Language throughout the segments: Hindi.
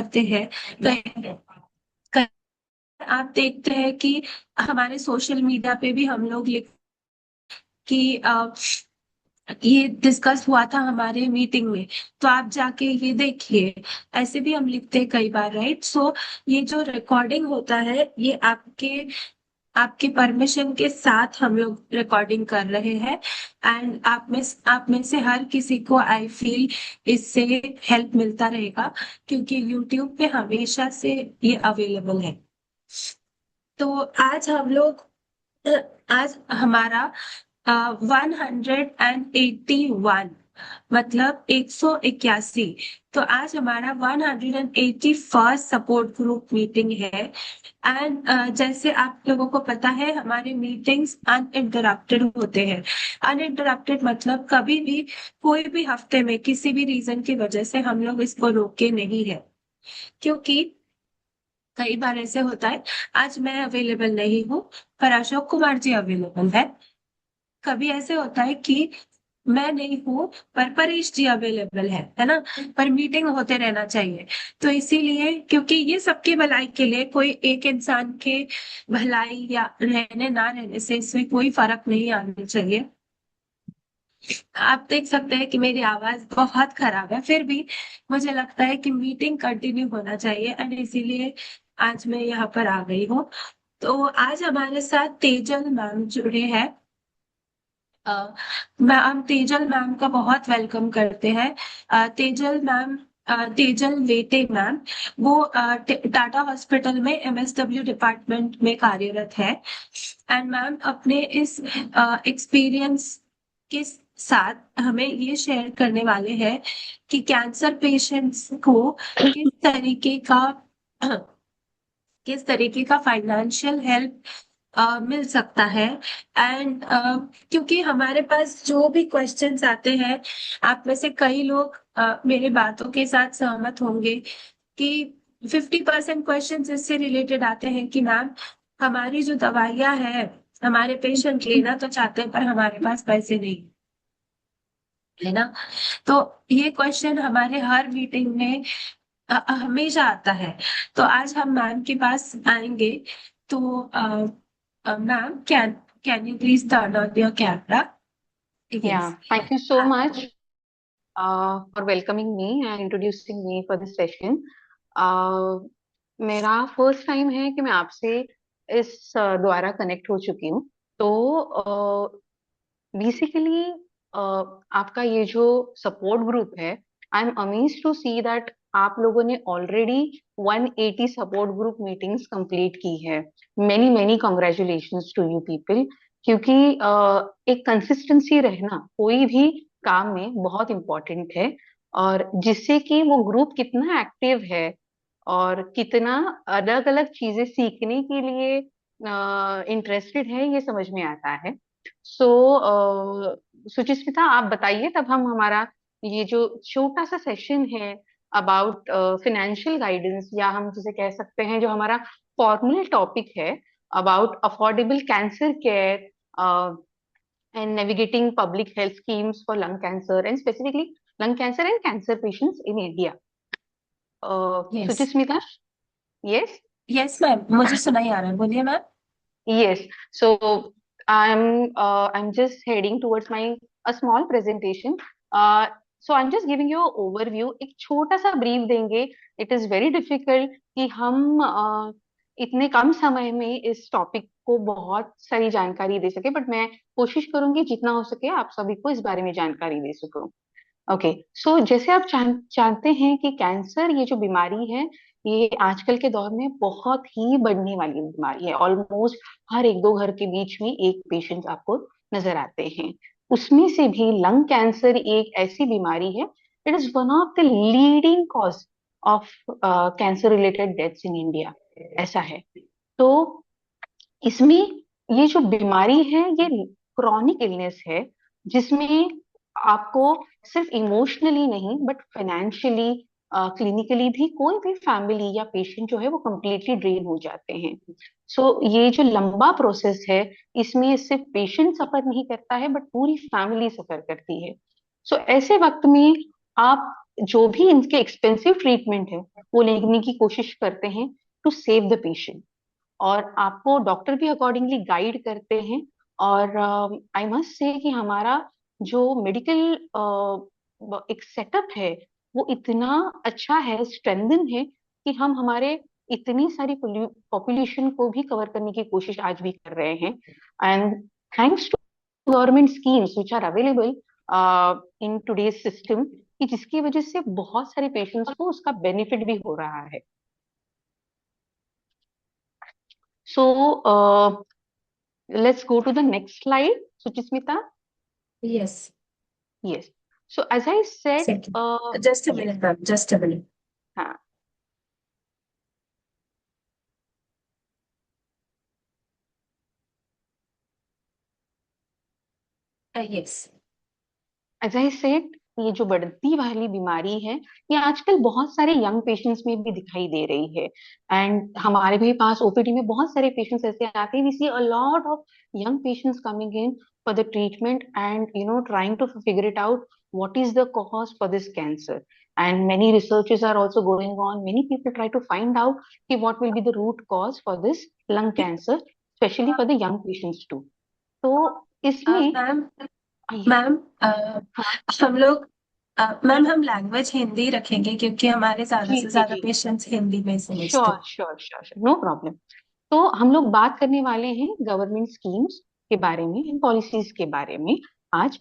करते हैं। कहीं कहीं आप देखते हैं कि हमारे सोशल मीडिया पे भी हम लोग लिख कि ये डिस्कस हुआ था हमारे मीटिंग में, तो आप जाके ये देखिए। ऐसे भी हम लिखते हैं कई बार, राइट? सो ये जो रिकॉर्डिंग होता है, ये आपके आपके परमिशन के साथ हम लोग रिकॉर्डिंग कर रहे हैं। एंड आप में से हर किसी को आई फील इससे हेल्प मिलता रहेगा, क्योंकि यूट्यूब पे हमेशा से ये अवेलेबल है। तो आज हम लोग आज हमारा 181, मतलब 181। तो आज हमारा 181st सपोर्ट ग्रुप मीटिंग है। एंड जैसे आप लोगों को पता है, हमारे मीटिंग्स अनइंटरप्टेड होते हैं। अनइंटरप्टेड मतलब कभी भी, कोई भी हफ्ते में किसी भी रीजन की वजह से हम लोग इसको रोके नहीं है। क्योंकि कई बार ऐसे होता है, आज मैं अवेलेबल नहीं हूँ पर अशोक कुमार जी अवेलेबल है। कभी ऐसे होता है कि मैं नहीं हूँ पर परेश जी अवेलेबल है ना? पर मीटिंग होते रहना चाहिए। तो इसीलिए, क्योंकि ये सबकी भलाई के लिए, कोई एक इंसान के भलाई या रहने ना रहने से इसमें कोई फर्क नहीं आना चाहिए। आप देख सकते हैं कि मेरी आवाज बहुत खराब है, फिर भी मुझे लगता है कि मीटिंग कंटिन्यू होना चाहिए, एंड इसीलिए आज मैं यहाँ पर आ गई हूँ। तो आज हमारे साथ तेजल मैम जुड़े हैं। हम तेजल मैम का बहुत वेलकम करते हैं। तेजल मैम, तेजल वेटे मैम, वो टाटा हॉस्पिटल में एमएसडब्ल्यू डिपार्टमेंट में कार्यरत है। एंड मैम अपने इस एक्सपीरियंस के साथ हमें ये शेयर करने वाले हैं कि कैंसर पेशेंट्स को किस तरीके का किस तरीके का फाइनेंशियल हेल्प मिल सकता है। एंड क्योंकि हमारे पास जो भी क्वेश्चंस आते हैं, आप में से कई लोग मेरे बातों के साथ सहमत होंगे कि 50% क्वेश्चंस इससे रिलेटेड आते हैं कि मैम, हमारी जो दवाइयाँ हैं, हमारे पेशेंट लेना तो चाहते हैं पर हमारे पास पैसे नहीं, है ना? तो ये क्वेश्चन हमारे हर मीटिंग में हमेशा आता है। तो आज हम मैम के पास आएंगे। तो ma'am, can you please turn on your camera? Yes. Yeah, thank you so much for welcoming me and introducing me for this session. Uh, मेरा फर्स्ट टाइम है कि मैं आपसे इस द्वारा कनेक्ट हो चुकी हूँ। तो बेसिकली आपका ये जो सपोर्ट ग्रुप है, I am amazed to see that आप लोगों ने already 180 support group meetings complete की है। Many many congratulations to you people. क्योंकि एक कंसिस्टेंसी रहना कोई भी काम में बहुत इम्पोर्टेंट है, और जिससे कि वो ग्रुप कितना एक्टिव है और कितना अलग अलग चीजें सीखने के लिए इंटरेस्टेड है, ये समझ में आता है। सो सुचिस्मिता, आप बताइए, तब हम हमारा ये जो छोटा सा सेशन है अबाउट फिनेंशियल गाइडेंस, या हम जिसे कह सकते हैं जो हमारा फॉर्मल टॉपिक है about affordable cancer care and navigating public health schemes for lung cancer and specifically lung cancer and cancer patients in India. Yes. Suchismita, yes. Yes ma'am, मुझे सुनाई आ रहा है, बोलिए ma'am. Yes. So I'm just heading towards my a small presentation. So I'm just giving you an overview. एक छोटा सा ब्रीफ देंगे. It is very difficult कि हम इतने कम समय में इस टॉपिक को बहुत सारी जानकारी दे सके, बट मैं कोशिश करूंगी जितना हो सके आप सभी को इस बारे में जानकारी दे सकूं। ओके, सो जैसे आप जानते हैं कि कैंसर ये जो बीमारी है, ये आजकल के दौर में बहुत ही बढ़ने वाली बीमारी है। ऑलमोस्ट हर एक दो घर के बीच में एक पेशेंट आपको नजर आते हैं। उसमें से भी लंग कैंसर एक ऐसी बीमारी है, it is one of the leading cause of cancer related deaths in India, ऐसा है। तो इसमें ये जो बीमारी है, ये क्रॉनिक इलनेस है, जिसमें आपको सिर्फ इमोशनली नहीं बट फाइनेंशियली, क्लिनिकली भी कोई भी फैमिली या पेशेंट जो है वो कंप्लीटली ड्रेन हो जाते हैं। सो ये जो लंबा प्रोसेस है, इसमें सिर्फ पेशेंट सफर नहीं करता है बट पूरी फैमिली सफर करती है। सो ऐसे वक्त में आप जो भी इनके एक्सपेंसिव ट्रीटमेंट है वो लेने की कोशिश करते हैं टू सेव द पेशेंट, और आपको डॉक्टर भी अकॉर्डिंगली गाइड करते हैं। और आई मस्ट से कि हमारा जो मेडिकल एक सेटअप है वो इतना अच्छा है, स्ट्रेंथन है, कि हम हमारे इतनी सारी पॉपुलेशन को भी कवर करने की कोशिश आज भी कर रहे हैं। And thanks to government schemes which are available in today's system, कि जिसकी वजह से बहुत सारे पेशेंट्स को उसका बेनिफिट भी हो रहा है। सो let's go to the next slide, Suchismita. Yes. Yes. So as I said, Second. Just a yes, minute, ma'am. Just a minute. हाँ, Yes. as I said, ये जो बढ़ती वाली बीमारी है ये आजकल बहुत सारे यंग पेशेंट्स में भी दिखाई दे रही है। एंड हमारे भी पास ओपीडी में बहुत सारे पेशेंट्स ऐसे आते हैं, we see a lot of young patients coming in for the treatment and trying to figure it out what is the cause for this cancer. And many researches are also going on, many people try to find out what will be the root cause for this lung cancer, especially for the young patients too. तो इसमें मैम yes, मैम हाँ, हम लोग मैम हम लैंग्वेज हिंदी रखेंगे क्योंकि हमारे ज्यादा जी से जी ज्यादा जी, पेशेंट्स हिंदी में समझते श्योर हैं। Sure sure sure, no problem. तो हम लोग बात करने वाले हैं गवर्नमेंट स्कीम्स के बारे में, पॉलिसीज के बारे में आज।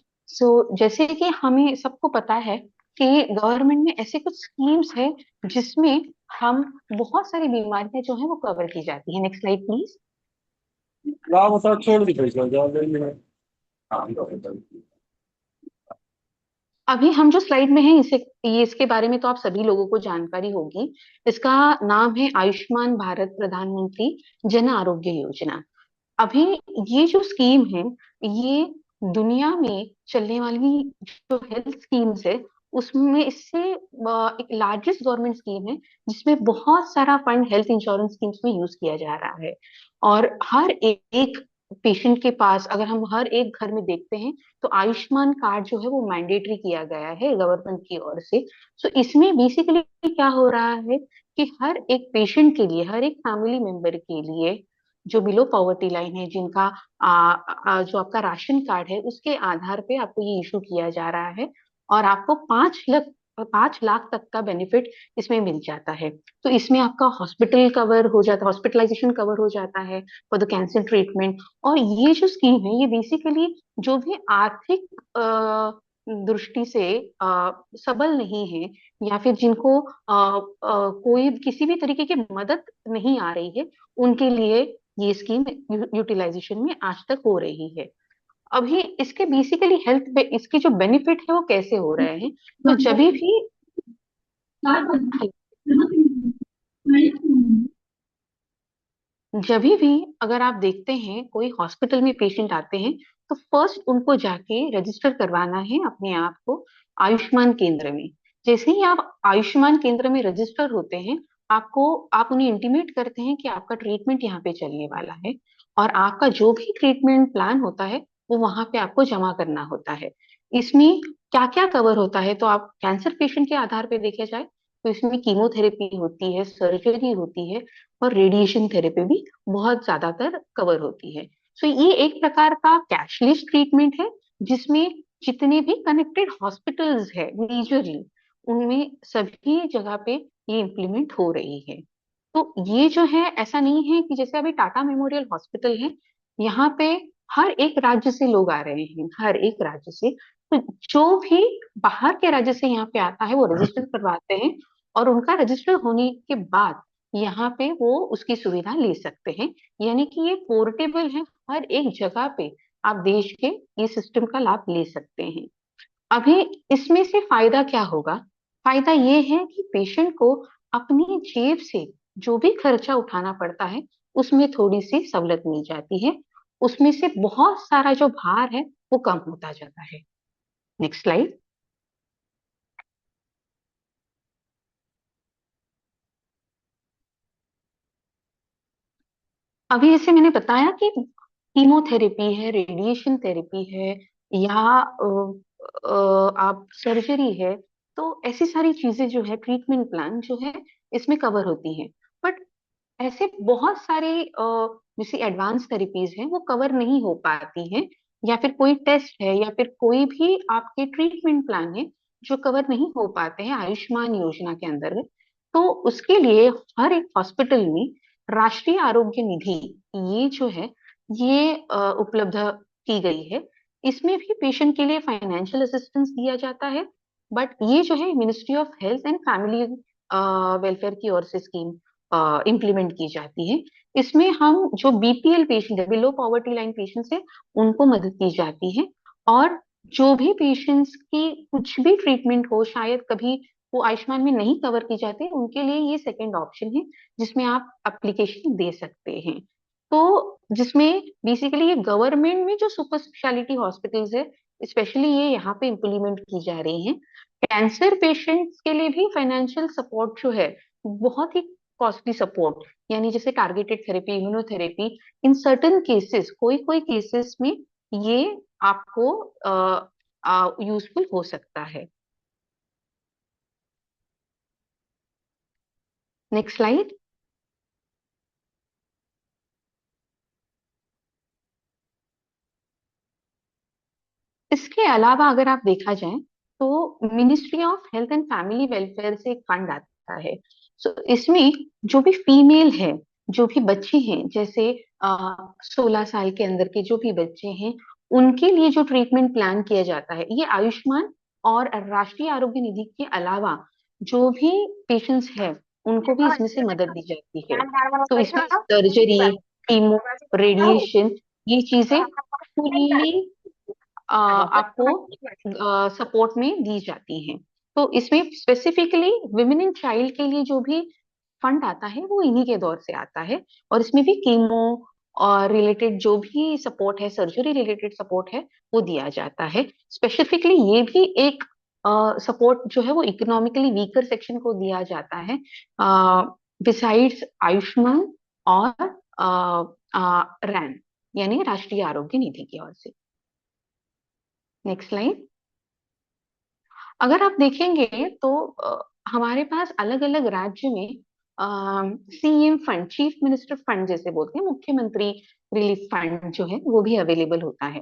जैसे कि हमें सबको पता है कि गवर्नमेंट में ऐसे कुछ स्कीम्स है जिसमें हम बहुत सारी बीमारियां जो है वो कवर की जाती है। Next slide please. Bravo, sta छोड़ दी पैसा ज्यादा नहीं है। अभी हम जो स्लाइड में है इसे ये इसके बारे में तो आप सभी लोगों को जानकारी होगी। इसका नाम है आयुष्मान भारत प्रधानमंत्री जन आरोग्य योजना। अभी ये जो स्कीम है ये दुनिया में चलने वाली जो हेल्थ स्कीम्स है उसमें इससे एक लार्जेस्ट गवर्नमेंट स्कीम है, जिसमें बहुत सारा फंड हेल्थ इंश्योरेंस स्कीम्स में यूज किया जा रहा है। और हर एक पेशेंट के पास अगर हम हर एक घर में देखते हैं तो आयुष्मान कार्ड जो है वो मैंडेटरी किया गया है गवर्नमेंट की ओर से। सो इसमें बेसिकली क्या हो रहा है कि हर एक पेशेंट के लिए, हर एक फैमिली मेंबर के लिए जो बिलो पॉवर्टी लाइन है, जिनका जो आपका राशन कार्ड है उसके आधार पे आपको ये इशू किया जा रहा है, और आपको 5 लाख तक का बेनिफिट इसमें मिल जाता है। तो इसमें आपका हॉस्पिटल कवर हो जाता है, हॉस्पिटलाइजेशन कवर हो जाता है फॉर द कैंसर ट्रीटमेंट। और ये जो स्कीम है ये बेसिकली जो भी आर्थिक दृष्टि से सबल नहीं है, या फिर जिनको कोई किसी भी तरीके की मदद नहीं आ रही है, उनके लिए ये स्कीम यूटिलाइजेशन में आज तक हो रही है। अभी इसके बेसिकली हेल्थ पे इसके जो बेनिफिट है वो कैसे हो रहे हैं, तो जब भी जब भी अगर आप देखते हैं कोई हॉस्पिटल में पेशेंट आते हैं तो फर्स्ट उनको जाके रजिस्टर करवाना है अपने आप को आयुष्मान केंद्र में। जैसे ही आप आयुष्मान केंद्र में रजिस्टर होते हैं, आप उन्हें इंटीमेट करते हैं कि आपका ट्रीटमेंट यहाँ पे चलने वाला है, और आपका जो भी ट्रीटमेंट प्लान होता है वो वहां पे आपको जमा करना होता है। इसमें क्या क्या कवर होता है, तो आप कैंसर पेशेंट के आधार पे देखे जाए तो इसमें कीमोथेरेपी होती है, सर्जरी होती है, और रेडिएशन थेरेपी भी बहुत ज्यादातर कवर होती है। सो ये एक प्रकार का कैशलेस ट्रीटमेंट है, जिसमें जितने भी कनेक्टेड हॉस्पिटल्स है मेजरली उनमें सभी जगह पे ये इम्प्लीमेंट हो रही है। तो ये जो है ऐसा नहीं है कि जैसे अभी टाटा मेमोरियल हॉस्पिटल है, यहाँ पे हर एक राज्य से लोग आ रहे हैं, हर एक राज्य से। तो जो भी बाहर के राज्य से यहाँ पे आता है वो रजिस्टर करवाते हैं, और उनका रजिस्टर होने के बाद यहाँ पे वो उसकी सुविधा ले सकते हैं। यानी कि ये पोर्टेबल है, हर एक जगह पे आप देश के ये सिस्टम का लाभ ले सकते हैं। अभी इसमें से फायदा क्या होगा? फायदा ये है कि पेशेंट को अपनी जेब से जो भी खर्चा उठाना पड़ता है उसमें थोड़ी सी सहूलत मिल जाती है, उसमें से बहुत सारा जो भार है वो कम होता जाता है। Next slide. अभी जैसे मैंने बताया कि कीमोथेरेपी है, रेडिएशन थेरेपी है, या आप सर्जरी है, तो ऐसी सारी चीजें जो है, ट्रीटमेंट प्लान जो है इसमें कवर होती हैं। बट ऐसे बहुत सारे जैसे एडवांस थेरेपीज हैं वो कवर नहीं हो पाती हैं, या फिर कोई टेस्ट है, या फिर कोई भी आपके ट्रीटमेंट प्लान है जो कवर नहीं हो पाते हैं आयुष्मान योजना के अंदर। तो उसके लिए हर एक हॉस्पिटल में राष्ट्रीय आरोग्य निधि, ये जो है ये उपलब्ध की गई है। इसमें भी पेशेंट के लिए फाइनेंशियल असिस्टेंस दिया जाता है। बट ये जो है ministry of health and family welfare की ओर से स्कीम इम्प्लीमेंट की जाती है। इसमें हम जो बीपीएल पेशेंट है, बिलो पॉवर्टी लाइन पेशेंट्स है, उनको मदद की जाती है। और जो भी पेशेंट्स की कुछ भी ट्रीटमेंट हो, शायद कभी वो आयुष्मान में नहीं कवर की जाती, उनके लिए ये सेकेंड ऑप्शन है जिसमें आप एप्लीकेशन दे सकते हैं। तो जिसमें बेसिकली ये गवर्नमेंट में जो सुपर स्पेशलिटी हॉस्पिटल्स है, स्पेशली ये यहाँ पे इम्प्लीमेंट की जा रही हैं। कैंसर पेशेंट्स के लिए भी फाइनेंशियल सपोर्ट जो है, बहुत ही कॉस्टली सपोर्ट, यानी जैसे targeted therapy, immunotherapy, in certain cases, कोई कोई केसेस में ये आपको यूजफुल हो सकता है। Next slide. इसके अलावा अगर आप देखा जाए तो ministry of health and family welfare से एक फंड आता है। सो इसमें जो भी फीमेल है, जो भी बच्चे हैं, जैसे 16 साल के अंदर के जो भी बच्चे हैं, उनके लिए जो ट्रीटमेंट प्लान किया जाता है, ये आयुष्मान और राष्ट्रीय आरोग्य निधि के अलावा जो भी पेशेंट्स है उनको भी इसमें से मदद दी जाती है। तो इसमें सर्जरी, कीमो, रेडिएशन, ये चीजें फुल्ली आपको सपोर्ट में दी जाती हैं। तो इसमें स्पेसिफिकली विमेन एंड चाइल्ड के लिए जो भी फंड आता है वो इन्हीं के दौर से आता है। और इसमें भी कीमो और रिलेटेड जो भी सपोर्ट है, सर्जरी रिलेटेड सपोर्ट है, वो दिया जाता है। स्पेसिफिकली ये भी एक सपोर्ट जो है वो इकोनॉमिकली वीकर सेक्शन को दिया जाता है, बिसाइड्स आयुष्मान और रैन, यानी राष्ट्रीय आरोग्य निधि की ओर से। Next slide. अगर आप देखेंगे तो हमारे पास अलग अलग राज्य में CM fund, chief minister fund जैसे बोलते हैं, मुख्यमंत्री रिलीफ फंड जो है वो भी अवेलेबल होता है।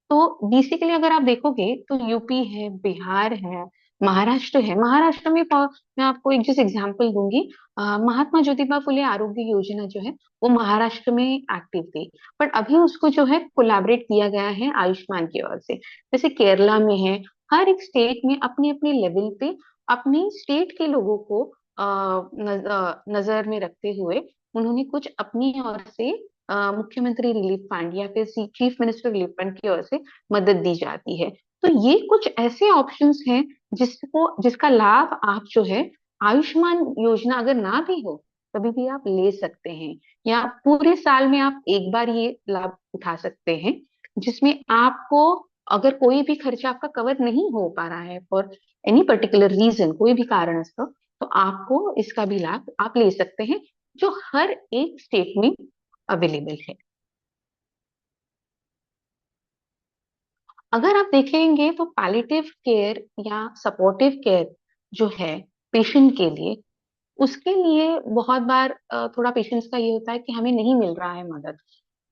तो बेसिकली अगर आप देखोगे तो यूपी है, बिहार है, महाराष्ट्र है। महाराष्ट्र में मैं आपको एक जैसे एग्जांपल दूंगी, महात्मा ज्योतिबा फुले आरोग्य योजना जो है वो महाराष्ट्र में एक्टिव थी, बट अभी उसको जो है कोलैबोरेट किया गया है आयुष्मान की ओर से। जैसे केरला में है। हर एक स्टेट में अपने अपने लेवल पे अपनी स्टेट के लोगों को नजर में रखते हुए उन्होंने कुछ अपनी ओर से मुख्यमंत्री रिलीफ फंड या फिर चीफ मिनिस्टर रिलीफ फंड की ओर से मदद दी जाती है। तो ये कुछ ऐसे ऑप्शंस हैं जिसका लाभ आप जो है, आयुष्मान योजना अगर ना भी हो तभी भी आप ले सकते हैं, या पूरे साल में आप एक बार ये लाभ उठा सकते हैं, जिसमें आपको अगर कोई भी खर्चा आपका कवर नहीं हो पा रहा है फॉर एनी पर्टिकुलर रीजन, कोई भी कारणवश, तो आपको इसका भी लाभ आप ले सकते हैं, जो हर एक स्टेट में अवेलेबल है। अगर आप देखेंगे तो पैलिएटिव केयर या सपोर्टिव केयर जो है पेशेंट के लिए, उसके लिए बहुत बार थोड़ा पेशेंट्स का ये होता है कि हमें नहीं मिल रहा है मदद।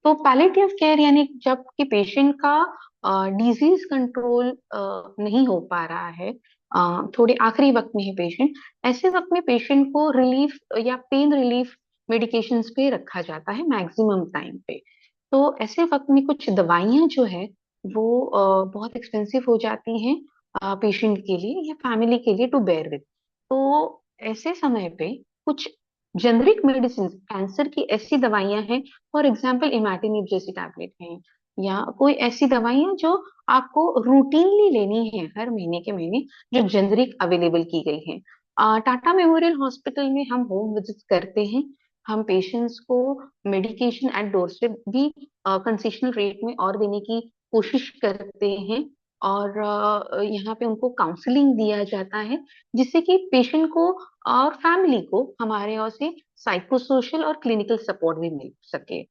तो पैलिएटिव केयर यानी जब कि पेशेंट का डिजीज कंट्रोल नहीं हो पा रहा है, थोड़े आखिरी वक्त में है पेशेंट, ऐसे वक्त में पेशेंट को रिलीफ या पेन रिलीफ मेडिकेशंस पे रखा जाता है मैक्सिमम टाइम पे। तो ऐसे वक्त में कुछ दवाइयां जो है वो बहुत एक्सपेंसिव हो जाती हैं पेशेंट के लिए या फैमिली के लिए टू बेयर विद। तो ऐसे समय पे कुछ जेनरिक मेडिसिन, कैंसर की ऐसी दवाइयां हैं, फॉर एग्जाम्पल इमेटिनिब जैसी टैबलेट है, या कोई ऐसी दवाइयां जो आपको रूटीनली लेनी है हर महीने के महीने, जो जेनरिक अवेलेबल की गई है। टाटा मेमोरियल हॉस्पिटल में हम होम विजिट करते हैं। हम पेशेंट्स को मेडिकेशन एट डोर स्टेप भी कंसेशनल रेट में और देने की कोशिश करते हैं। और यहाँ पे उनको काउंसलिंग दिया जाता है, जिससे कि पेशेंट को और फैमिली को हमारे ओर से साइको सोशल और क्लिनिकल सपोर्ट भी मिल सके।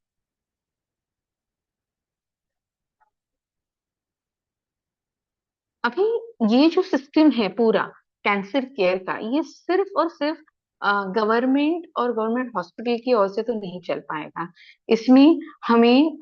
अभी ये जो सिस्टम है पूरा, कैंसर केयर का, ये सिर्फ और सिर्फ गवर्नमेंट और गवर्नमेंट हॉस्पिटल की ओर से तो नहीं चल पाएगा। इसमें हमें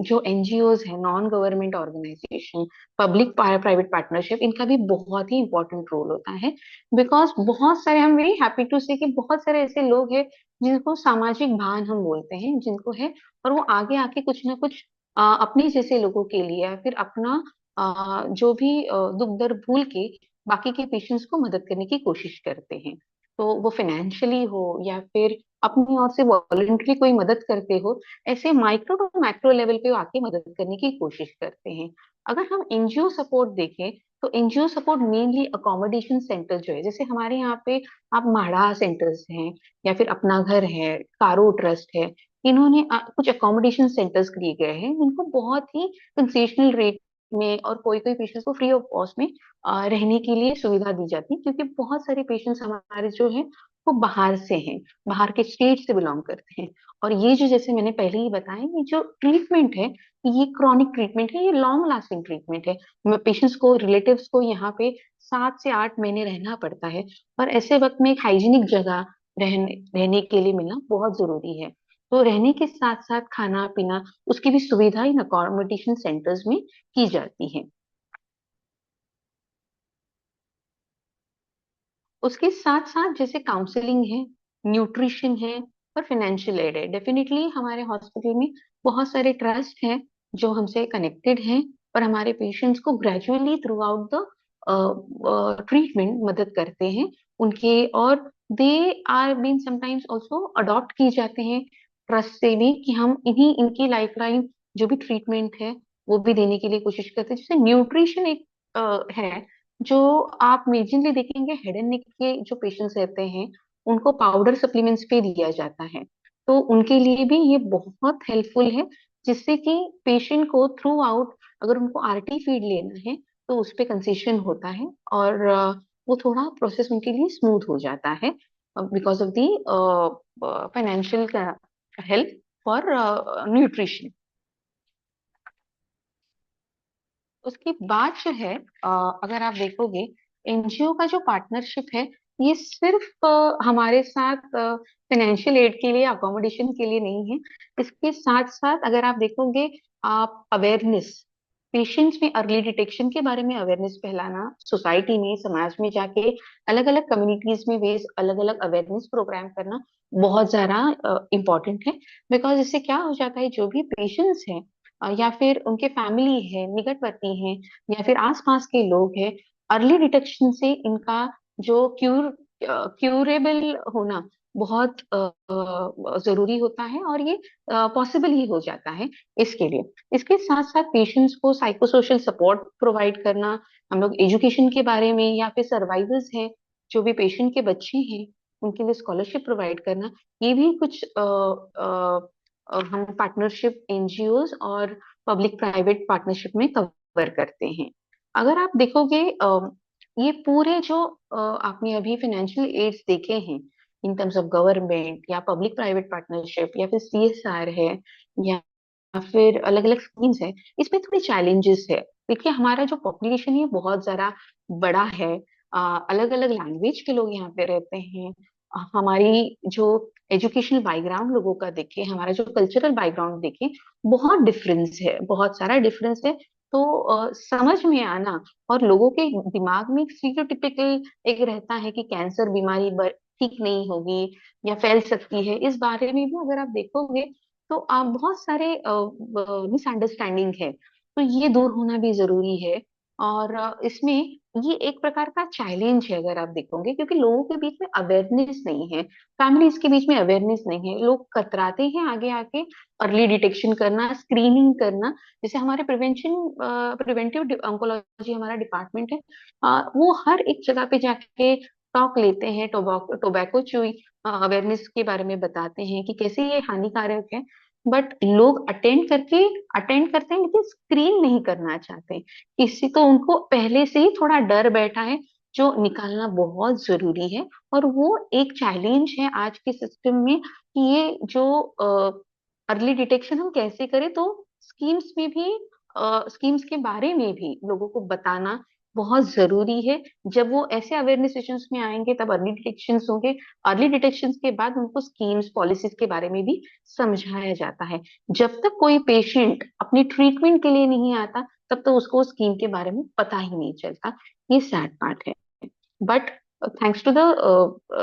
जो एनजीओज है, non government organisation, public private partnership, इनका भी बहुत ही इंपॉर्टेंट रोल होता है। बिकॉज बहुत सारे, I am very happy to say कि बहुत सारे ऐसे लोग हैं जिनको सामाजिक भान हम बोलते हैं, जिनको है, और वो आगे आके कुछ ना कुछ अपने जैसे लोगों के लिए या फिर अपना जो भी दुख दर्द भूल के बाकी के पेशेंट्स को मदद करने की कोशिश करते हैं। तो वो फाइनेंशियली हो या फिर अपनी ओर से वॉलंटरी कोई मदद करते हो, ऐसे माइक्रो टू मैक्रो लेवल पे आके मदद करने की कोशिश करते हैं। अगर हम एनजीओ सपोर्ट देखें, तो NGO support mainly accommodation centre जो है, जैसे हमारे यहाँ पे आप माड़ा सेंटर्स हैं या फिर अपना घर है, कारो ट्रस्ट है, इन्होंने कुछ अकोमोडेशन सेंटर्स किए गए हैं जिनको बहुत ही कंसेशनल रेट में और कोई कोई पेशेंट्स को फ्री ऑफ कॉस्ट में रहने के लिए सुविधा दी जाती है, क्योंकि बहुत सारे पेशेंट्स हमारे जो हैं वो बाहर से हैं, बाहर के स्टेट से बिलोंग करते हैं। और ये जो, जैसे मैंने पहले ही बताया, ये जो ट्रीटमेंट है, ये क्रॉनिक ट्रीटमेंट है, ये लॉन्ग लास्टिंग ट्रीटमेंट है। पेशेंट्स को, रिलेटिव्स को यहाँ पे 7 से 8 महीने रहना पड़ता है, और ऐसे वक्त में एक हाइजीनिक जगह रहने के लिए मिलना बहुत जरूरी है। तो रहने के साथ साथ खाना पीना, उसकी भी सुविधा इन अकोमोडेशन सेंटर्स में की जाती है। उसके साथ साथ जैसे काउंसलिंग है, न्यूट्रिशन है, और फाइनेंशियल एड है। डेफिनेटली हमारे हॉस्पिटल में बहुत सारे ट्रस्ट हैं जो हमसे कनेक्टेड हैं, और हमारे पेशेंट्स को gradually throughout the treatment मदद करते हैं उनके, और they are been sometimes also adopt की जाते हैं ट्रस्ट से भी, कि हम इन्हीं इनकी लाइफ लाइन जो भी ट्रीटमेंट है वो भी देने के लिए कोशिश करते हैं। जैसे न्यूट्रिशन एक है, जो आप मेजरली देखेंगे हेड एंड नेक के जो पेशेंट्स रहते हैं, उनको पाउडर सप्लीमेंट्स पे दिया जाता है, तो उनके लिए भी ये बहुत हेल्पफुल है, जिससे कि पेशेंट को थ्रू आउट, अगर उनको आरटी फीड लेना है तो उस पे कंसेशन होता है, और वो थोड़ा प्रोसेस उनके लिए स्मूथ हो जाता है, because of the financial help for nutrition. उसके बाद जो है, अगर आप देखोगे, एनजीओ का जो पार्टनरशिप है, ये सिर्फ हमारे साथ फाइनेंशियल एड के लिए, अकोमोडेशन के लिए नहीं है। इसके साथ साथ अगर आप देखोगे, आप अवेयरनेस, पेशेंट्स में अर्ली डिटेक्शन के बारे में अवेयरनेस फैलाना, सोसाइटी में, समाज में जाके अलग अलग कम्युनिटीज में बेस अलग अलग अवेयरनेस प्रोग्राम करना बहुत ज्यादा इम्पोर्टेंट है। बिकॉज इससे क्या हो जाता है, जो भी पेशेंट्स हैं या फिर उनके फैमिली है, निकटवर्ती हैं, या फिर आसपास के लोग हैं, अर्ली डिटेक्शन से इनका जो क्यूरेबल होना बहुत जरूरी होता है, और ये पॉसिबल ही हो जाता है इसके लिए। इसके साथ साथ पेशेंट्स को साइको सोशल सपोर्ट प्रोवाइड करना, हम लोग एजुकेशन के बारे में, या फिर सर्वाइवर्स हैं जो भी पेशेंट के बच्चे हैं, उनके लिए स्कॉलरशिप प्रोवाइड करना, ये भी कुछ हम पार्टनरशिप एनजीओज और पब्लिक प्राइवेट पार्टनरशिप में कवर करते हैं। अगर आप देखोगे, ये पूरे जो आपने अभी फाइनेंशियल एड्स देखे हैं, इन टर्म्स ऑफ गवर्नमेंट या पब्लिक प्राइवेट पार्टनरशिप या फिर सीएसआर है, या फिर अलग अलग स्कीम्स है, इसमें थोड़े चैलेंजेस है। देखिए, हमारा जो पॉपुलेशन है बहुत ज्यादा बड़ा है, अलग अलग लैंग्वेज के लोग यहाँ पे रहते हैं, हमारी जो एजुकेशनल बैकग्राउंड लोगों का देखें, हमारा जो कल्चरल बैकग्राउंड देखें, बहुत डिफरेंस है, बहुत सारा डिफरेंस है। तो समझ में आना, और लोगों के दिमाग में एक स्टीरियोटिपिकल एक रहता है कि कैंसर बीमारी ठीक नहीं होगी या फैल सकती है, इस बारे में भी अगर आप देखोगे तो आप बहुत सारे मिसअंडरस्टैंडिंग है, तो ये दूर होना भी जरूरी है। और इसमें ये एक प्रकार का चैलेंज है अगर आप देखोगे, क्योंकि लोगों के बीच में अवेयरनेस नहीं है, फैमिलीज के बीच में अवेयरनेस नहीं है, लोग कतराते हैं आगे आके अर्ली डिटेक्शन करना, स्क्रीनिंग करना। जैसे हमारे प्रिवेंटिव ऑन्कोलॉजी हमारा डिपार्टमेंट है, वो हर एक जगह पे जाके टॉक लेते हैं, टोबैको च्यूइंग अवेयरनेस के बारे में बताते हैं कि कैसे ये हानिकारक है, बट लोग अटेंड करते हैं लेकिन स्क्रीन नहीं करना चाहते। इससे तो उनको पहले से ही थोड़ा डर बैठा है, जो निकालना बहुत जरूरी है। और वो एक चैलेंज है आज के सिस्टम में, कि ये जो अर्ली डिटेक्शन हम कैसे करें, तो स्कीम्स में भी, स्कीम्स के बारे में भी लोगों को बताना बहुत जरूरी है। जब वो ऐसे अवेयरनेस सेशंस में आएंगे तब अर्ली डिटेक्शंस होंगे। अर्ली डिटेक्शंस के बाद उनको स्कीम्स पॉलिसीज के बारे में भी समझाया जाता है। जब तक कोई पेशेंट अपनी ट्रीटमेंट के लिए नहीं आता तब तक उसको स्कीम के बारे में पता ही नहीं चलता। ये सैड पार्ट है। But thanks to the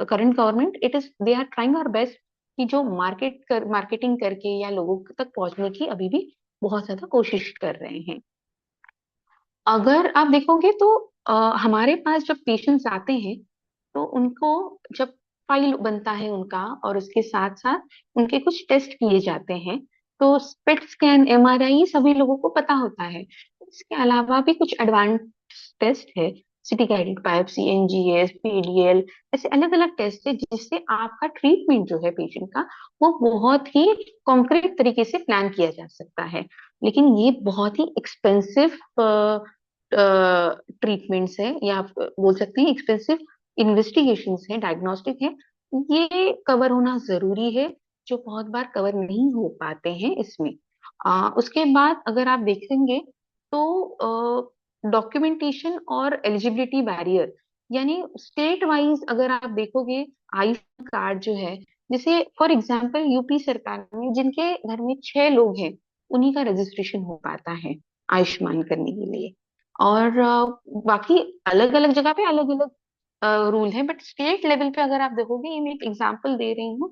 current government, it is they are trying our best कि जो मार्केटिंग करके या लोगों तक पहुंचने की अभी भी बहुत ज्यादा कोशिश कर रहे हैं। अगर आप देखोगे तो हमारे पास जब पेशेंट्स आते हैं तो उनको जब फाइल बनता है उनका और उसके साथ साथ उनके कुछ टेस्ट किए जाते हैं। तो स्पेट स्कैन, एमआरआई सभी लोगों को पता होता है। इसके अलावा भी कुछ एडवांस टेस्ट है, city guided biopsy, NGS, PDL, ऐसे अलग अलग टेस्ट है जिससे आपका ट्रीटमेंट जो है पेशेंट का वो बहुत ही कॉन्क्रीट तरीके से प्लान किया जा सकता है। लेकिन ये बहुत ही एक्सपेंसिव ट्रीटमेंट्स है या आप बोल सकते हैं एक्सपेंसिव इन्वेस्टिगेशंस है, डायग्नोस्टिक है। ये कवर होना जरूरी है, जो बहुत बार कवर नहीं हो पाते हैं इसमें। उसके बाद अगर आप देखेंगे तो डॉक्यूमेंटेशन और एलिजिबिलिटी बैरियर, यानी स्टेट वाइज अगर आप देखोगे आयुष्मान कार्ड जो है, जैसे फॉर एग्जांपल यूपी सरकार में जिनके घर में 6 लोग हैं उन्हीं का रजिस्ट्रेशन हो पाता है आयुष्मान करने के लिए। और बाकी अलग अलग जगह पे अलग अलग रूल है, बट स्टेट लेवल पे अगर आप देखोगे, ये मैं एक एग्जांपल दे रही हूँ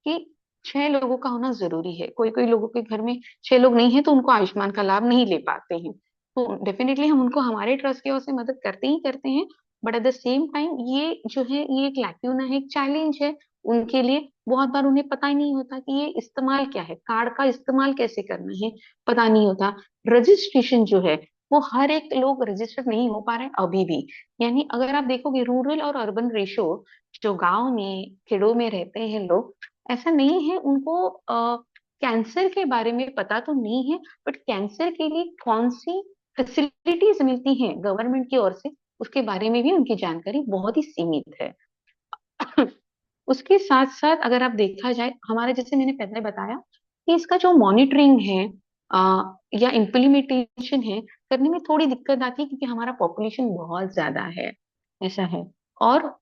कि 6 लोगों का होना जरूरी है। कोई कोई लोगों के घर में 6 लोग नहीं है तो उनको आयुष्मान का लाभ नहीं ले पाते हैं। तो डेफिनेटली हम उनको हमारे ट्रस्ट की ओर से मदद करते ही करते हैं। But at the same time ये जो है ये एक लैक्यूना है, एक चैलेंज है उनके लिए। बहुत बार उन्हें पता ही नहीं होता कि ये इस्तेमाल क्या है, कार्ड का इस्तेमाल कैसे करना है, पता नहीं होता। रजिस्ट्रेशन जो है वो हर एक लोग रजिस्टर नहीं हो पा रहे अभी भी। यानी अगर आप देखोगे रूरल और अर्बन रेशो, जो गांव में खेड़ों में रहते हैं लोग, ऐसा नहीं है उनको कैंसर के बारे में पता तो नहीं है, बट कैंसर के लिए कौन सी फैसिलिटीज मिलती हैं गवर्नमेंट की ओर से उसके बारे में भी उनकी जानकारी बहुत ही सीमित है। उसके साथ साथ अगर आप देखा जाए हमारे, जैसे मैंने पहले बताया कि इसका जो मॉनिटरिंग है या इम्प्लीमेंटेशन है करने में थोड़ी दिक्कत आती है क्योंकि हमारा पॉपुलेशन बहुत ज्यादा है, ऐसा है। और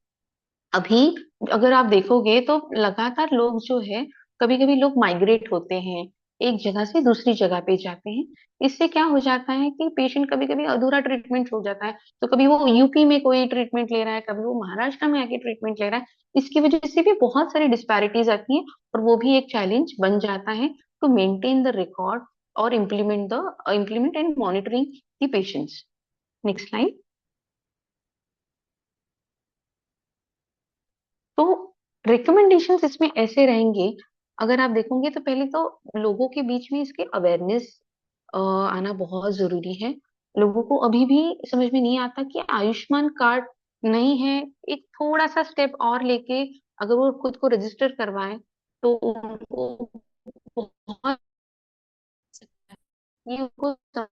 अभी अगर आप देखोगे तो लगातार लोग जो है, कभी कभी लोग माइग्रेट होते हैं, एक जगह से दूसरी जगह पे जाते हैं। इससे क्या हो जाता है कि पेशेंट कभी कभी अधूरा ट्रीटमेंट हो जाता है। तो कभी वो यूपी में कोई ट्रीटमेंट ले रहा है, कभी वो महाराष्ट्र में आके ट्रीटमेंट ले रहा है। इसकी वजह से भी बहुत सारी डिस्पैरिटीज आती है और वो भी एक चैलेंज बन जाता है टू मेंटेन द रिकॉर्ड और implement and monitoring the patients. Next slide. तो रिकमेंडेशंस इसमें ऐसे रहेंगे, अगर आप देखोगे तो पहले तो लोगों के बीच में इसके अवेयरनेस आना बहुत जरूरी है। लोगों को अभी भी समझ में नहीं आता कि आयुष्मान कार्ड नहीं है, एक थोड़ा सा स्टेप और लेके अगर वो खुद को रजिस्टर करवाएं तो उनको बहुत, ये उनको I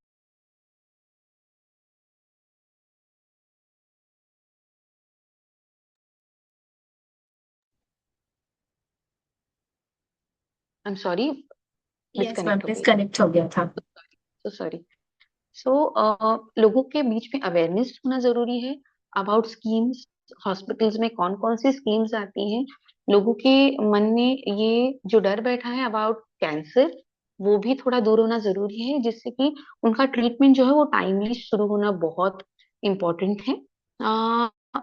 am sorry, yes ma'am, disconnect हो गई। डिस्कनेक्ट हो गया था। तो सॉरी। सो लोगों के बीच में अवेयरनेस होना जरूरी है अबाउट स्कीम्स। हॉस्पिटल्स में कौन कौन सी स्कीम्स आती हैं, लोगों के मन में ये जो डर बैठा है अबाउट कैंसर वो भी थोड़ा दूर होना जरूरी है, जिससे कि उनका ट्रीटमेंट जो है वो टाइमली शुरू होना बहुत इम्पोर्टेंट है।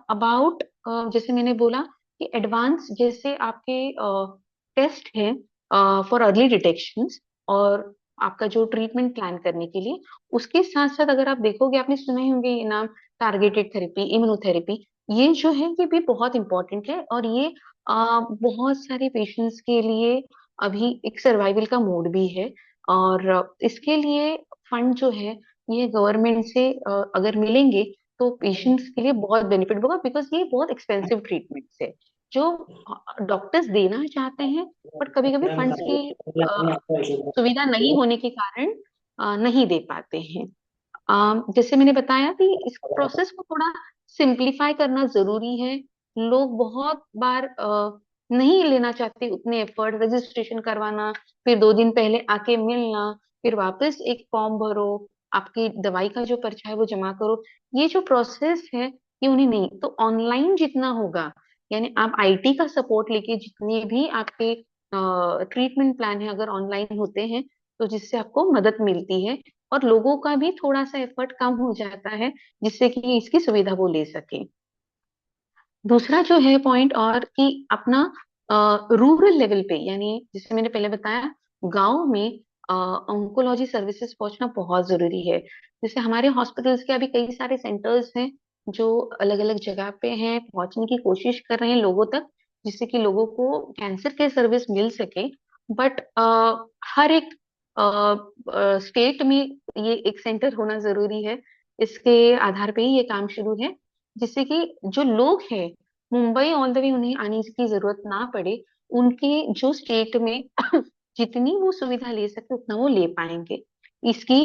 अबाउट जैसे मैंने बोला कि एडवांस जैसे आपके टेस्ट है फॉर अर्ली डिटेक्शन और आपका जो ट्रीटमेंट प्लान करने के लिए, उसके साथ साथ अगर आप देखोगे, आपने सुने ही होंगे ये नाम, टारगेटेड थेरेपी, इम्यूनोथेरेपी। ये जो है ये भी बहुत इंपॉर्टेंट है और ये बहुत सारे पेशेंट्स के लिए अभी एक सर्वाइवल का मोड भी है। और इसके लिए फंड जो है ये गवर्नमेंट से अगर मिलेंगे तो पेशेंट्स के लिए बहुत बेनिफिट होगा, बिकॉज ये बहुत एक्सपेंसिव ट्रीटमेंट्स है जो डॉक्टर्स देना चाहते हैं, बट कभी कभी फंड्स की सुविधा नहीं होने के कारण नहीं दे पाते हैं। जैसे मैंने बताया कि इस प्रोसेस को थोड़ा सिंप्लीफाई करना जरूरी है। लोग बहुत बार नहीं लेना चाहते उतने एफर्ट, रजिस्ट्रेशन करवाना, फिर 2 दिन पहले आके मिलना, फिर वापस एक फॉर्म भरो, आपकी दवाई का जो पर्चा है वो जमा करो, ये जो प्रोसेस है ये उन्हें नहीं। तो ऑनलाइन जितना होगा, यानी आप आईटी का सपोर्ट लेके जितने भी आपके ट्रीटमेंट प्लान है अगर ऑनलाइन होते हैं, तो जिससे आपको मदद मिलती है और लोगों का भी थोड़ा सा एफर्ट कम हो जाता है, जिससे कि इसकी सुविधा वो ले सके। दूसरा जो है पॉइंट और कि अपना रूरल लेवल पे, यानी जैसे मैंने पहले बताया, गांव में ऑन्कोलॉजी सर्विसेज पहुंचना बहुत जरूरी है। जैसे हमारे हॉस्पिटल्स के अभी कई सारे सेंटर्स हैं जो अलग अलग जगह पे हैं, पहुंचने की कोशिश कर रहे हैं लोगों तक, जिससे कि लोगों को कैंसर केयर सर्विस मिल सके। बट हर एक स्टेट में ये एक सेंटर होना जरूरी है। इसके आधार पे ही ये काम शुरू है, जिससे कि जो लोग हैं मुंबई ऑल द वे उन्हें आने की जरूरत ना पड़े। उनके जो स्टेट में जितनी वो सुविधा ले सके उतना वो ले पाएंगे। इसकी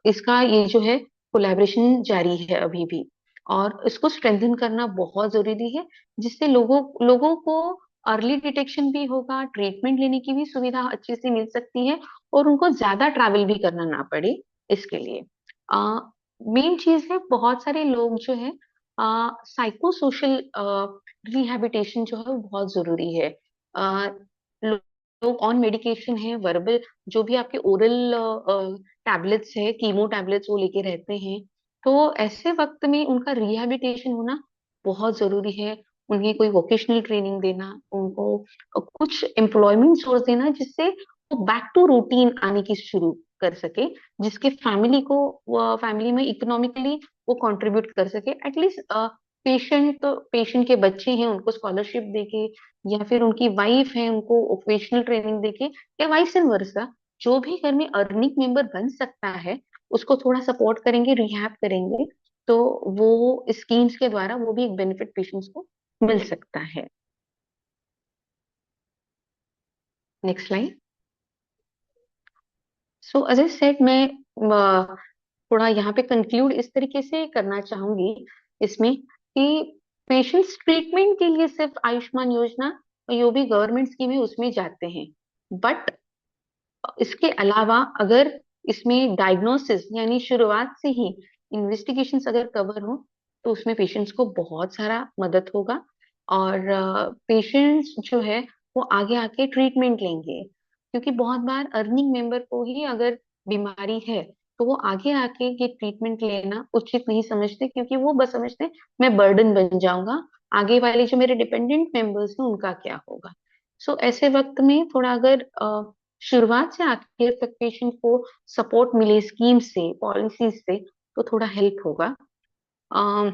इसका ये जो है कोलैबोरेशन जारी है अभी भी, और इसको स्ट्रेंथन करना बहुत जरूरी है, जिससे लोगों लोगों को अर्ली डिटेक्शन भी होगा, ट्रीटमेंट लेने की भी सुविधा अच्छे से मिल सकती है, और उनको ज्यादा ट्रैवल भी करना ना पड़े इसके लिए। मेन चीज है, बहुत सारे लोग जो है साइको सोशल रिहैबिलिटेशन जो है वो बहुत जरूरी है। लोग ऑन मेडिकेशन है, वर्बल जो भी आपके ओरल टैबलेट्स है, कीमो टैबलेट्स वो लेके रहते हैं, तो ऐसे वक्त में उनका रिहैबिलिटेशन होना बहुत जरूरी है। उन्हें कोई वोकेशनल ट्रेनिंग देना, उनको कुछ एम्प्लॉयमेंट सोर्स देना, जिससे वो बैक टू रूटीन आने की शुरू कर सके, जिसके फैमिली को, फैमिली में इकोनॉमिकली वो कंट्रीब्यूट कर सके। एटलीस्ट पेशेंट के बच्चे हैं उनको स्कॉलरशिप देके, या फिर उनकी वाइफ है उनको ओकेशनल ट्रेनिंग देके, या वाइस एंड वर्सा, जो भी घर में अर्निंग मेंबर बन सकता है उसको थोड़ा सपोर्ट करेंगे, रिहैब करेंगे, तो वो स्कीम्स के द्वारा वो भी एक बेनिफिट पेशेंट्स को मिल सकता है। Next slide. So as I said, मैं थोड़ा यहाँ पे कंक्लूड इस तरीके से करना चाहूंगी इसमें कि पेशेंट्स ट्रीटमेंट के लिए सिर्फ आयुष्मान योजना और जो भी गवर्नमेंट स्कीम है उसमें जाते हैं, बट इसके अलावा अगर इसमें डायग्नोसिस यानी शुरुआत से ही इन्वेस्टिगेशंस अगर कवर हो, तो उसमें पेशेंट्स को बहुत सारा मदद होगा, और पेशेंट्स जो है वो आगे आके ट्रीटमेंट लेंगे। क्योंकि बहुत बार अर्निंग मेंबर को ही अगर बीमारी है, तो वो आगे आके ये ट्रीटमेंट लेना उचित नहीं समझते, क्योंकि वो बस समझते मैं बर्डन बन जाऊंगा, आगे वाले जो मेरे डिपेंडेंट मेंबर्स हैं उनका क्या होगा। सो ऐसे वक्त में थोड़ा अगर शुरुआत से आखिर तक पेशेंट को सपोर्ट मिले स्कीम से, पॉलिसी से, तो थोड़ा हेल्प होगा। अ,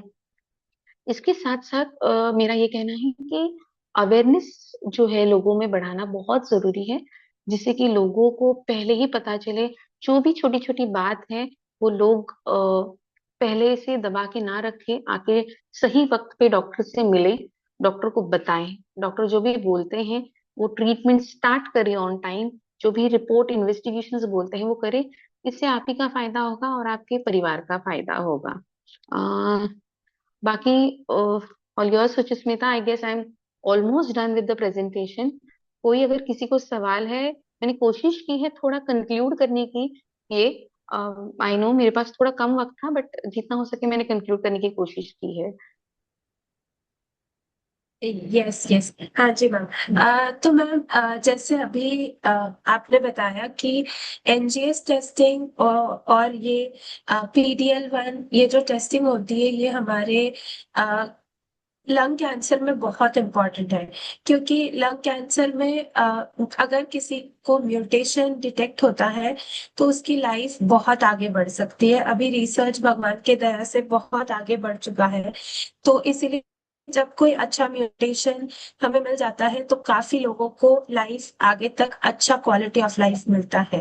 इसके साथ साथ मेरा ये कहना है कि अवेयरनेस जो है लोगों में बढ़ाना बहुत जरूरी है, जिससे कि लोगों को पहले ही पता चले, जो भी छोटी छोटी बात है वो लोग पहले से दबा के ना रखें, आके सही वक्त पे डॉक्टर से मिले, डॉक्टर को बताएं, डॉक्टर जो भी बोलते हैं वो ट्रीटमेंट स्टार्ट करें ऑन टाइम, जो भी रिपोर्ट इन्वेस्टिगेशंस बोलते हैं वो करें। इससे आप ही का फायदा होगा और आपके परिवार का फायदा होगा। बाकी all your Suchismita, I guess I am almost done with the presentation. कोई अगर किसी को सवाल है, मैंने कोशिश की है थोड़ा कंक्लूड करने की, ये आई नो मेरे पास थोड़ा कम वक्त था, बट जितना हो सके मैंने कंक्लूड करने की कोशिश की है। यस यस, हाँ जी मैम। तो मैम जैसे अभी आपने बताया कि एनजीएस टेस्टिंग और ये पीडीएल1 ये जो टेस्टिंग होती है ये हमारे लंग कैंसर में बहुत इम्पोर्टेंट है। क्योंकि लंग कैंसर में अगर किसी को म्यूटेशन डिटेक्ट होता है तो उसकी लाइफ बहुत आगे बढ़ सकती है। अभी रिसर्च भगवान के दया से बहुत आगे बढ़ चुका है, तो इसीलिए जब कोई अच्छा म्यूटेशन हमें मिल जाता है तो काफी लोगों को लाइफ आगे तक अच्छा क्वालिटी ऑफ लाइफ मिलता है।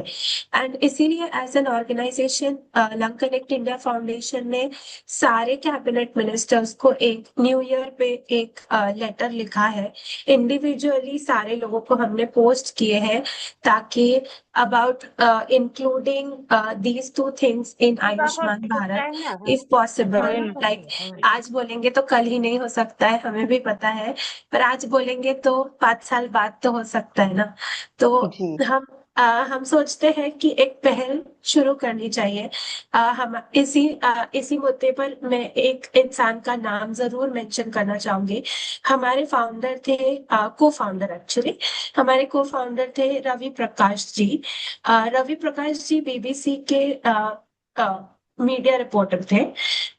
एंड इसीलिए as an organisation Lung Connect India Foundation ने सारे कैबिनेट मिनिस्टर्स को एक न्यू ईयर पे एक लेटर लिखा है। इंडिविजुअली सारे लोगों को हमने पोस्ट किए हैं, ताकि about including these two things in Ayushman Bharat if possible. Like आज बोलेंगे तो कल ही नहीं हो सकता है, हमें भी पता है, पर आज बोलेंगे तो 5 साल बाद तो हो सकता है ना। तो जी हम हम सोचते हैं कि एक पहल शुरू करनी चाहिए। हम इसी मुद्दे पर मैं एक इंसान का नाम जरूर मेंशन करना चाहूंगी। हमारे फाउंडर थे, को फाउंडर एक्चुअली, हमारे को फाउंडर थे रवि प्रकाश जी। रवि प्रकाश जी बीबीसी के मीडिया रिपोर्टर थे।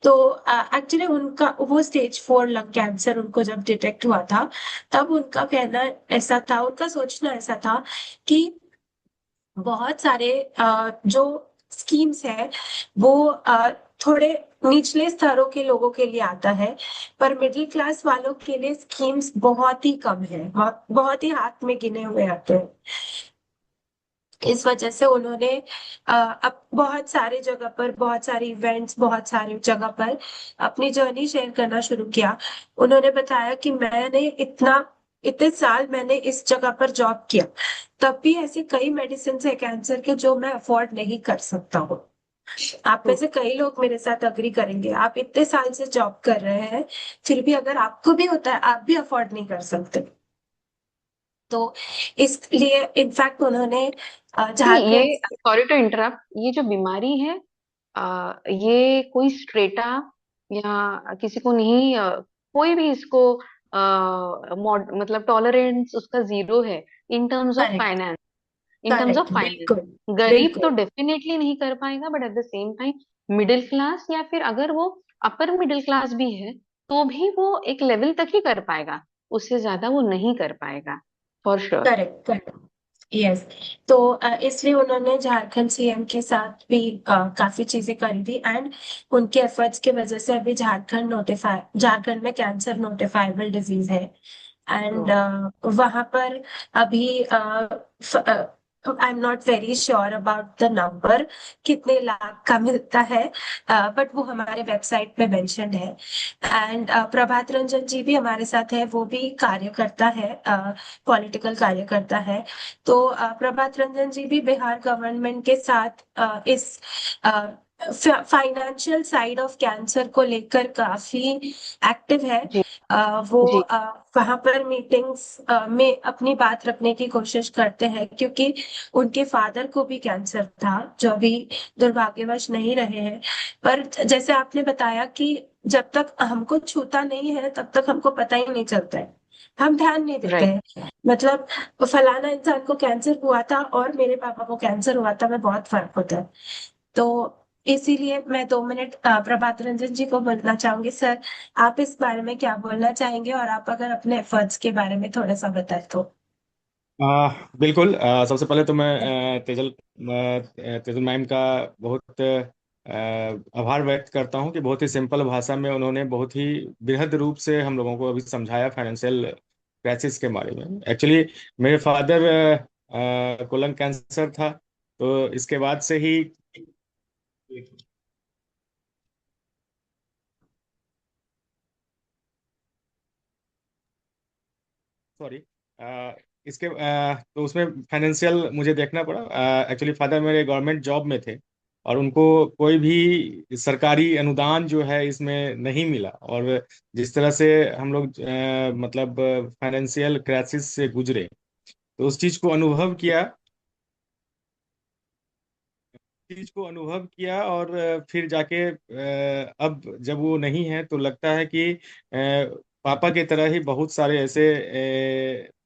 तो एक्चुअली उनका वो स्टेज 4 लंग कैंसर उनको जब डिटेक्ट हुआ था, तब उनका कहना ऐसा था, उनका सोचना ऐसा था कि बहुत सारे जो स्कीम्स है वो थोड़े निचले स्तरों के लोगों के लिए आता है, पर मिडिल क्लास वालों के लिए स्कीम्स बहुत ही कम है, बहुत ही हाथ में गिने हुए आते हैं। इस वजह से उन्होंने अब बहुत सारे जगह पर, बहुत सारे इवेंट्स, बहुत सारे जगह पर अपनी जर्नी शेयर करना शुरू किया। उन्होंने बताया कि मैंने इतने साल मैंने इस जगह पर जॉब किया, तब भी ऐसी कई मेडिसिन है कैंसर के जो मैं अफोर्ड नहीं कर सकता हूँ। आप में से कई लोग मेरे साथ अग्री करेंगे, आप इतने साल से जॉब कर रहे हैं, फिर भी अगर आपको भी होता है आप भी अफोर्ड नहीं कर सकते। तो इसलिए इनफैक्ट उन्होंने नहीं, झारखंड। ये सॉरी टू इंटरप्ट, ये जो बीमारी है ये कोई स्ट्रेटा या किसी को नहीं, कोई भी इसको मतलब टॉलरेंस उसका जीरो है in terms of correct, finance. In terms of correct, finance बिल्कुल, गरीब तो बिल्कुल। डेफिनेटली नहीं कर पाएगा, but at the same time middle class या फिर अगर वो अपर मिडिल क्लास भी है तो भी वो एक लेवल तक ही कर पाएगा, उससे ज्यादा वो नहीं कर पाएगा, for sure. Correct, correct. Yes. तो इसलिए उन्होंने झारखंड सीएम के साथ भी काफी चीजें करी थी, एंड उनके एफर्ट्स की वजह से अभी झारखंड में कैंसर नोटिफाइबल डिजीज है। एंड वहां पर अभी I am not very sure about the number, कितने लाख का मिलता है, बट वो हमारे वेबसाइट पे मेंशन्ड है। एंड प्रभात रंजन जी भी हमारे साथ है, वो भी कार्यकर्ता है, पॉलिटिकल कार्यकर्ता है। तो प्रभात रंजन जी भी बिहार गवर्नमेंट के साथ इस फाइनेंशियल साइड ऑफ कैंसर को लेकर काफी एक्टिव है। जी वो जी। वहां पर मीटिंग्स में अपनी बात रखने की कोशिश करते हैं, क्योंकि उनके फादर को भी कैंसर था जो अभी दुर्भाग्यवश नहीं रहे हैं। पर जैसे आपने बताया कि जब तक हमको छूता नहीं है तब तक हमको पता ही नहीं चलता है, हम ध्यान नहीं देते राइट। हैं। मतलब फलाना इंसान को कैंसर हुआ था और मेरे पापा को कैंसर हुआ था, में बहुत फर्क होता है। तो इसीलिए मैं 2 मिनट प्रभात रंजन जी को बोलना चाहूंगी। सर, आप इस बारे में क्या बोलना चाहेंगे, और आप अगर अपने एफर्ट्स के बारे में थोड़ा सा बताएं तो। बिल्कुल। सबसे पहले तो मैं तेजल मैम का बहुत आभार व्यक्त करता हूं कि बहुत ही सिंपल भाषा में उन्होंने बहुत ही बृहद रूप से हम लोगों को अभी समझाया फाइनेंशियल क्राइसिस के बारे में। एक्चुअली मेरे फादर को लंग कैंसर था, तो इसके बाद से ही, सॉरी, इसके तो उसमें फाइनेंशियल मुझे देखना पड़ा। एक्चुअली फादर मेरे गवर्नमेंट जॉब में थे और उनको कोई भी सरकारी अनुदान जो है इसमें नहीं मिला, और जिस तरह से हम लोग मतलब फाइनेंशियल क्राइसिस से गुजरे, तो उस चीज को अनुभव किया। और फिर जाके अब जब वो नहीं है तो लगता है कि पापा की तरह ही बहुत सारे ऐसे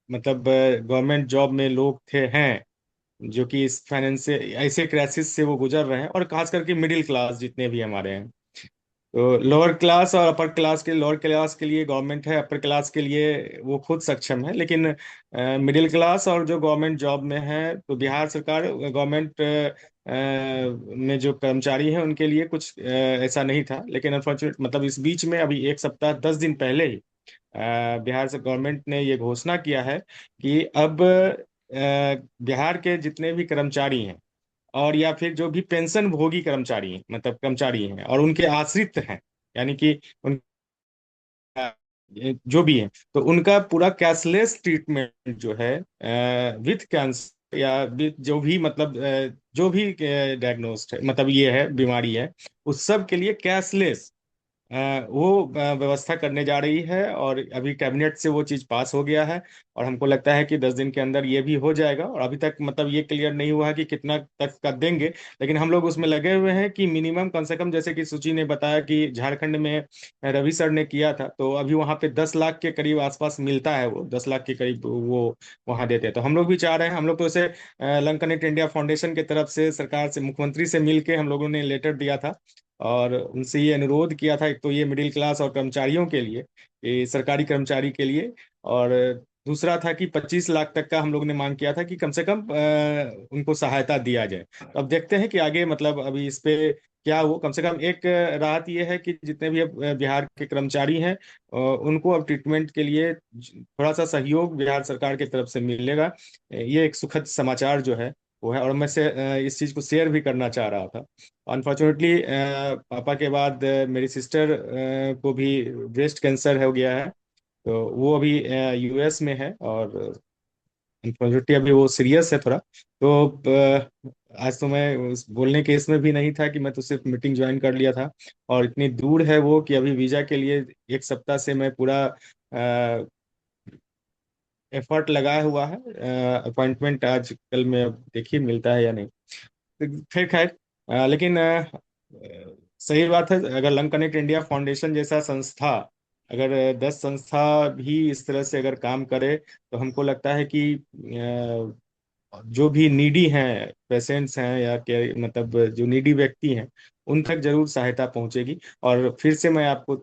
मतलब गवर्नमेंट जॉब में लोग थे हैं जो कि इस फाइनेंस से, ऐसे क्राइसिस से वो गुजर रहे हैं, और खास करके मिडिल क्लास जितने भी हमारे हैं। तो लोअर क्लास और अपर क्लास के, लोअर क्लास के लिए गवर्नमेंट है, अपर क्लास के लिए वो खुद सक्षम है, लेकिन मिडिल क्लास और जो गवर्नमेंट जॉब में है, तो बिहार सरकार गवर्नमेंट में जो कर्मचारी हैं उनके लिए कुछ ऐसा नहीं था। लेकिन अनफॉर्चुनेट मतलब इस बीच में अभी 1 सप्ताह 10 दिन पहले ही बिहार से गवर्नमेंट ने ये घोषणा किया है कि अब बिहार के जितने भी कर्मचारी हैं, और या फिर जो भी पेंशन भोगी कर्मचारी हैं, मतलब कर्मचारी हैं और उनके आश्रित हैं, यानी कि उन जो भी हैं, तो उनका पूरा कैशलेस ट्रीटमेंट जो है विथ कैंसर या with जो भी मतलब जो भी डायग्नोस्ड है, मतलब ये है बीमारी है, उस सब के लिए कैशलेस वो व्यवस्था करने जा रही है, और अभी कैबिनेट से वो चीज़ पास हो गया है। और हमको लगता है कि 10 दिन के अंदर ये भी हो जाएगा। और अभी तक मतलब ये क्लियर नहीं हुआ है कि कितना तक का देंगे, लेकिन हम लोग उसमें लगे हुए हैं कि मिनिमम कम से कम, जैसे कि सूची ने बताया कि झारखंड में रवि सर ने किया था, तो अभी वहाँ पे 10 लाख के करीब आसपास मिलता है, वो 10 लाख के करीब वो वहाँ देते हैं। तो हम लोग भी चाह रहे हैं, हम लोग तो उसे लंग कनेक्ट इंडिया फाउंडेशन की तरफ से सरकार से, मुख्यमंत्री से मिल के हम लोगों ने लेटर दिया था और उनसे ये अनुरोध किया था। एक तो ये मिडिल क्लास और कर्मचारियों के लिए, ये सरकारी कर्मचारी के लिए, और दूसरा था कि 25 लाख तक का हम लोग ने मांग किया था कि कम से कम उनको सहायता दिया जाए। तो अब देखते हैं कि आगे मतलब अभी इस पे क्या हो। कम से कम एक राहत ये है कि जितने भी अब बिहार के कर्मचारी हैं, उनको अब ट्रीटमेंट के लिए थोड़ा सा सहयोग बिहार सरकार की तरफ से मिलेगा। ये एक सुखद समाचार जो है वो है, और मैं से इस चीज़ को शेयर भी करना चाह रहा था। अनफॉर्चुनेटली पापा के बाद मेरी सिस्टर को भी ब्रेस्ट कैंसर हो गया है। तो वो अभी यूएस में है, और अनफॉर्चुनेटली अभी वो सीरियस है थोड़ा। तो आज तो मैं उस बोलने के इसमें भी नहीं था कि मैं तो सिर्फ मीटिंग ज्वाइन कर लिया था। और इतनी दूर है वो कि अभी वीजा के लिए एक सप्ताह से मैं पूरा एफर्ट लगाया हुआ है। अपॉइंटमेंट आज कल में अब देखिए मिलता है या नहीं। तो फिर खैर, लेकिन सही बात है, अगर लंग कनेक्ट इंडिया फाउंडेशन जैसा संस्था, अगर 10 संस्था भी इस तरह से अगर काम करे, तो हमको लगता है कि जो भी नीडी हैं, पेशेंट्स हैं, या क्या मतलब जो नीडी व्यक्ति हैं, उन तक जरूर सहायता पहुंचेगी। और फिर से मैं आपको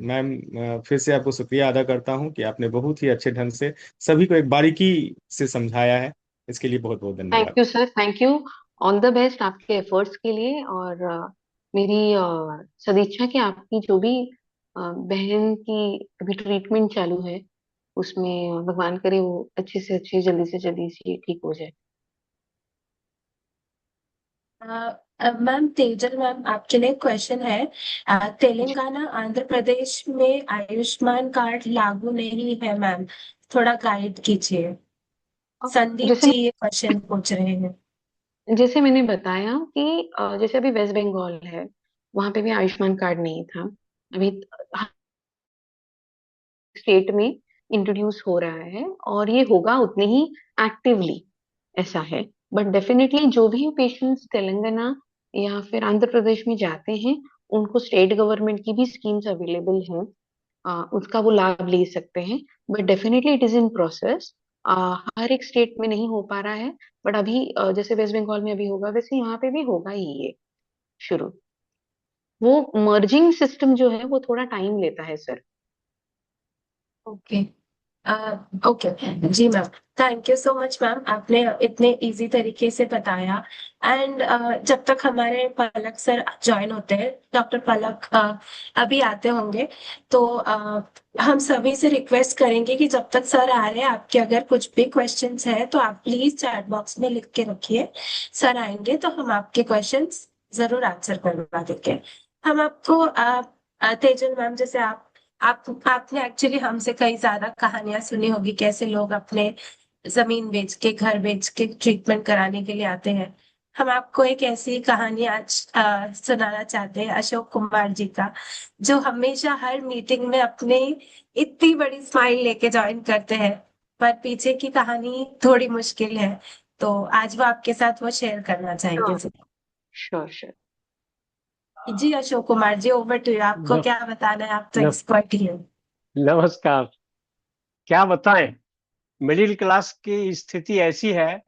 मैम, फिर से आपको शुक्रिया अदा करता हूं कि आपने बहुत ही अच्छे ढंग से सभी को एक बारीकी से समझाया है। इसके लिए बहुत बहुत थैंक धन्यवाद। You sir, thank you. All the best आपके एफर्ट्स के लिए। और मेरी सदिच्छा कि आपकी जो भी बहन की अभी ट्रीटमेंट चालू है उसमें भगवान करे वो अच्छे से अच्छे, जल्दी से ठीक हो जाए। मैम तेजल मैम, आपके लिए क्वेश्चन है। तेलंगाना आंध्र प्रदेश में आयुष्मान कार्ड लागू नहीं है मैम, थोड़ा गाइड कीजिए। संदीप जैसे जी ये क्वेश्चन पूछ रहे हैं। जैसे मैंने बताया कि जैसे अभी वेस्ट बंगाल है, वहां पे भी आयुष्मान कार्ड नहीं था। अभी स्टेट में इंट्रोड्यूस हो रहा है और ये होगा उतने ही एक्टिवली, ऐसा है। बट डेफिनेटली जो भी पेशेंट्स तेलंगाना या फिर आंध्र प्रदेश में जाते हैं, उनको स्टेट गवर्नमेंट की भी स्कीम्स अवेलेबल हैं, उसका वो लाभ ले सकते हैं। But definitely it is in process. हर एक स्टेट में नहीं हो पा रहा है, बट अभी जैसे वेस्ट बंगाल में अभी होगा, वैसे यहाँ पे भी होगा ही ये शुरू। वो मर्जिंग सिस्टम जो है वो थोड़ा टाइम लेता है सर। ओके। ओके जी ma'am, thank you so much ma'am, आपने इतने इजी तरीके से बताया। एंड जब तक हमारे पलक सर ज्वाइन होते हैं, डॉक्टर पलक अभी आते होंगे, तो हम सभी से रिक्वेस्ट करेंगे कि जब तक सर आ रहे हैं, आपके अगर कुछ भी क्वेश्चंस है तो आप प्लीज चैट बॉक्स में लिख के रखिए। सर आएंगे तो हम आपके क्वेश्चंस जरूर आंसर करवा देंगे। हम आपको तेजल मैम, जैसे आपने एक्चुअली हमसे कई ज्यादा कहानियां सुनी होगी, कैसे लोग अपने जमीन बेच के, घर बेच के ट्रीटमेंट कराने के लिए आते हैं। हम आपको एक ऐसी कहानी आज सुनाना चाहते हैं अशोक कुमार जी का, जो हमेशा हर मीटिंग में अपने इतनी बड़ी स्माइल लेके ज्वाइन करते हैं, पर पीछे की कहानी थोड़ी मुश्किल है। तो आज वो आपके साथ वो शेयर करना चाहेंगे। हाँ, श्योर श्योर। जी Ashok Kumar ji, over to you, आपको न, क्या बताना है, आप तो न, एक्सपर्ट ही हैं। नमस्कार। क्या बताएं, मिडिल क्लास की स्थिति ऐसी है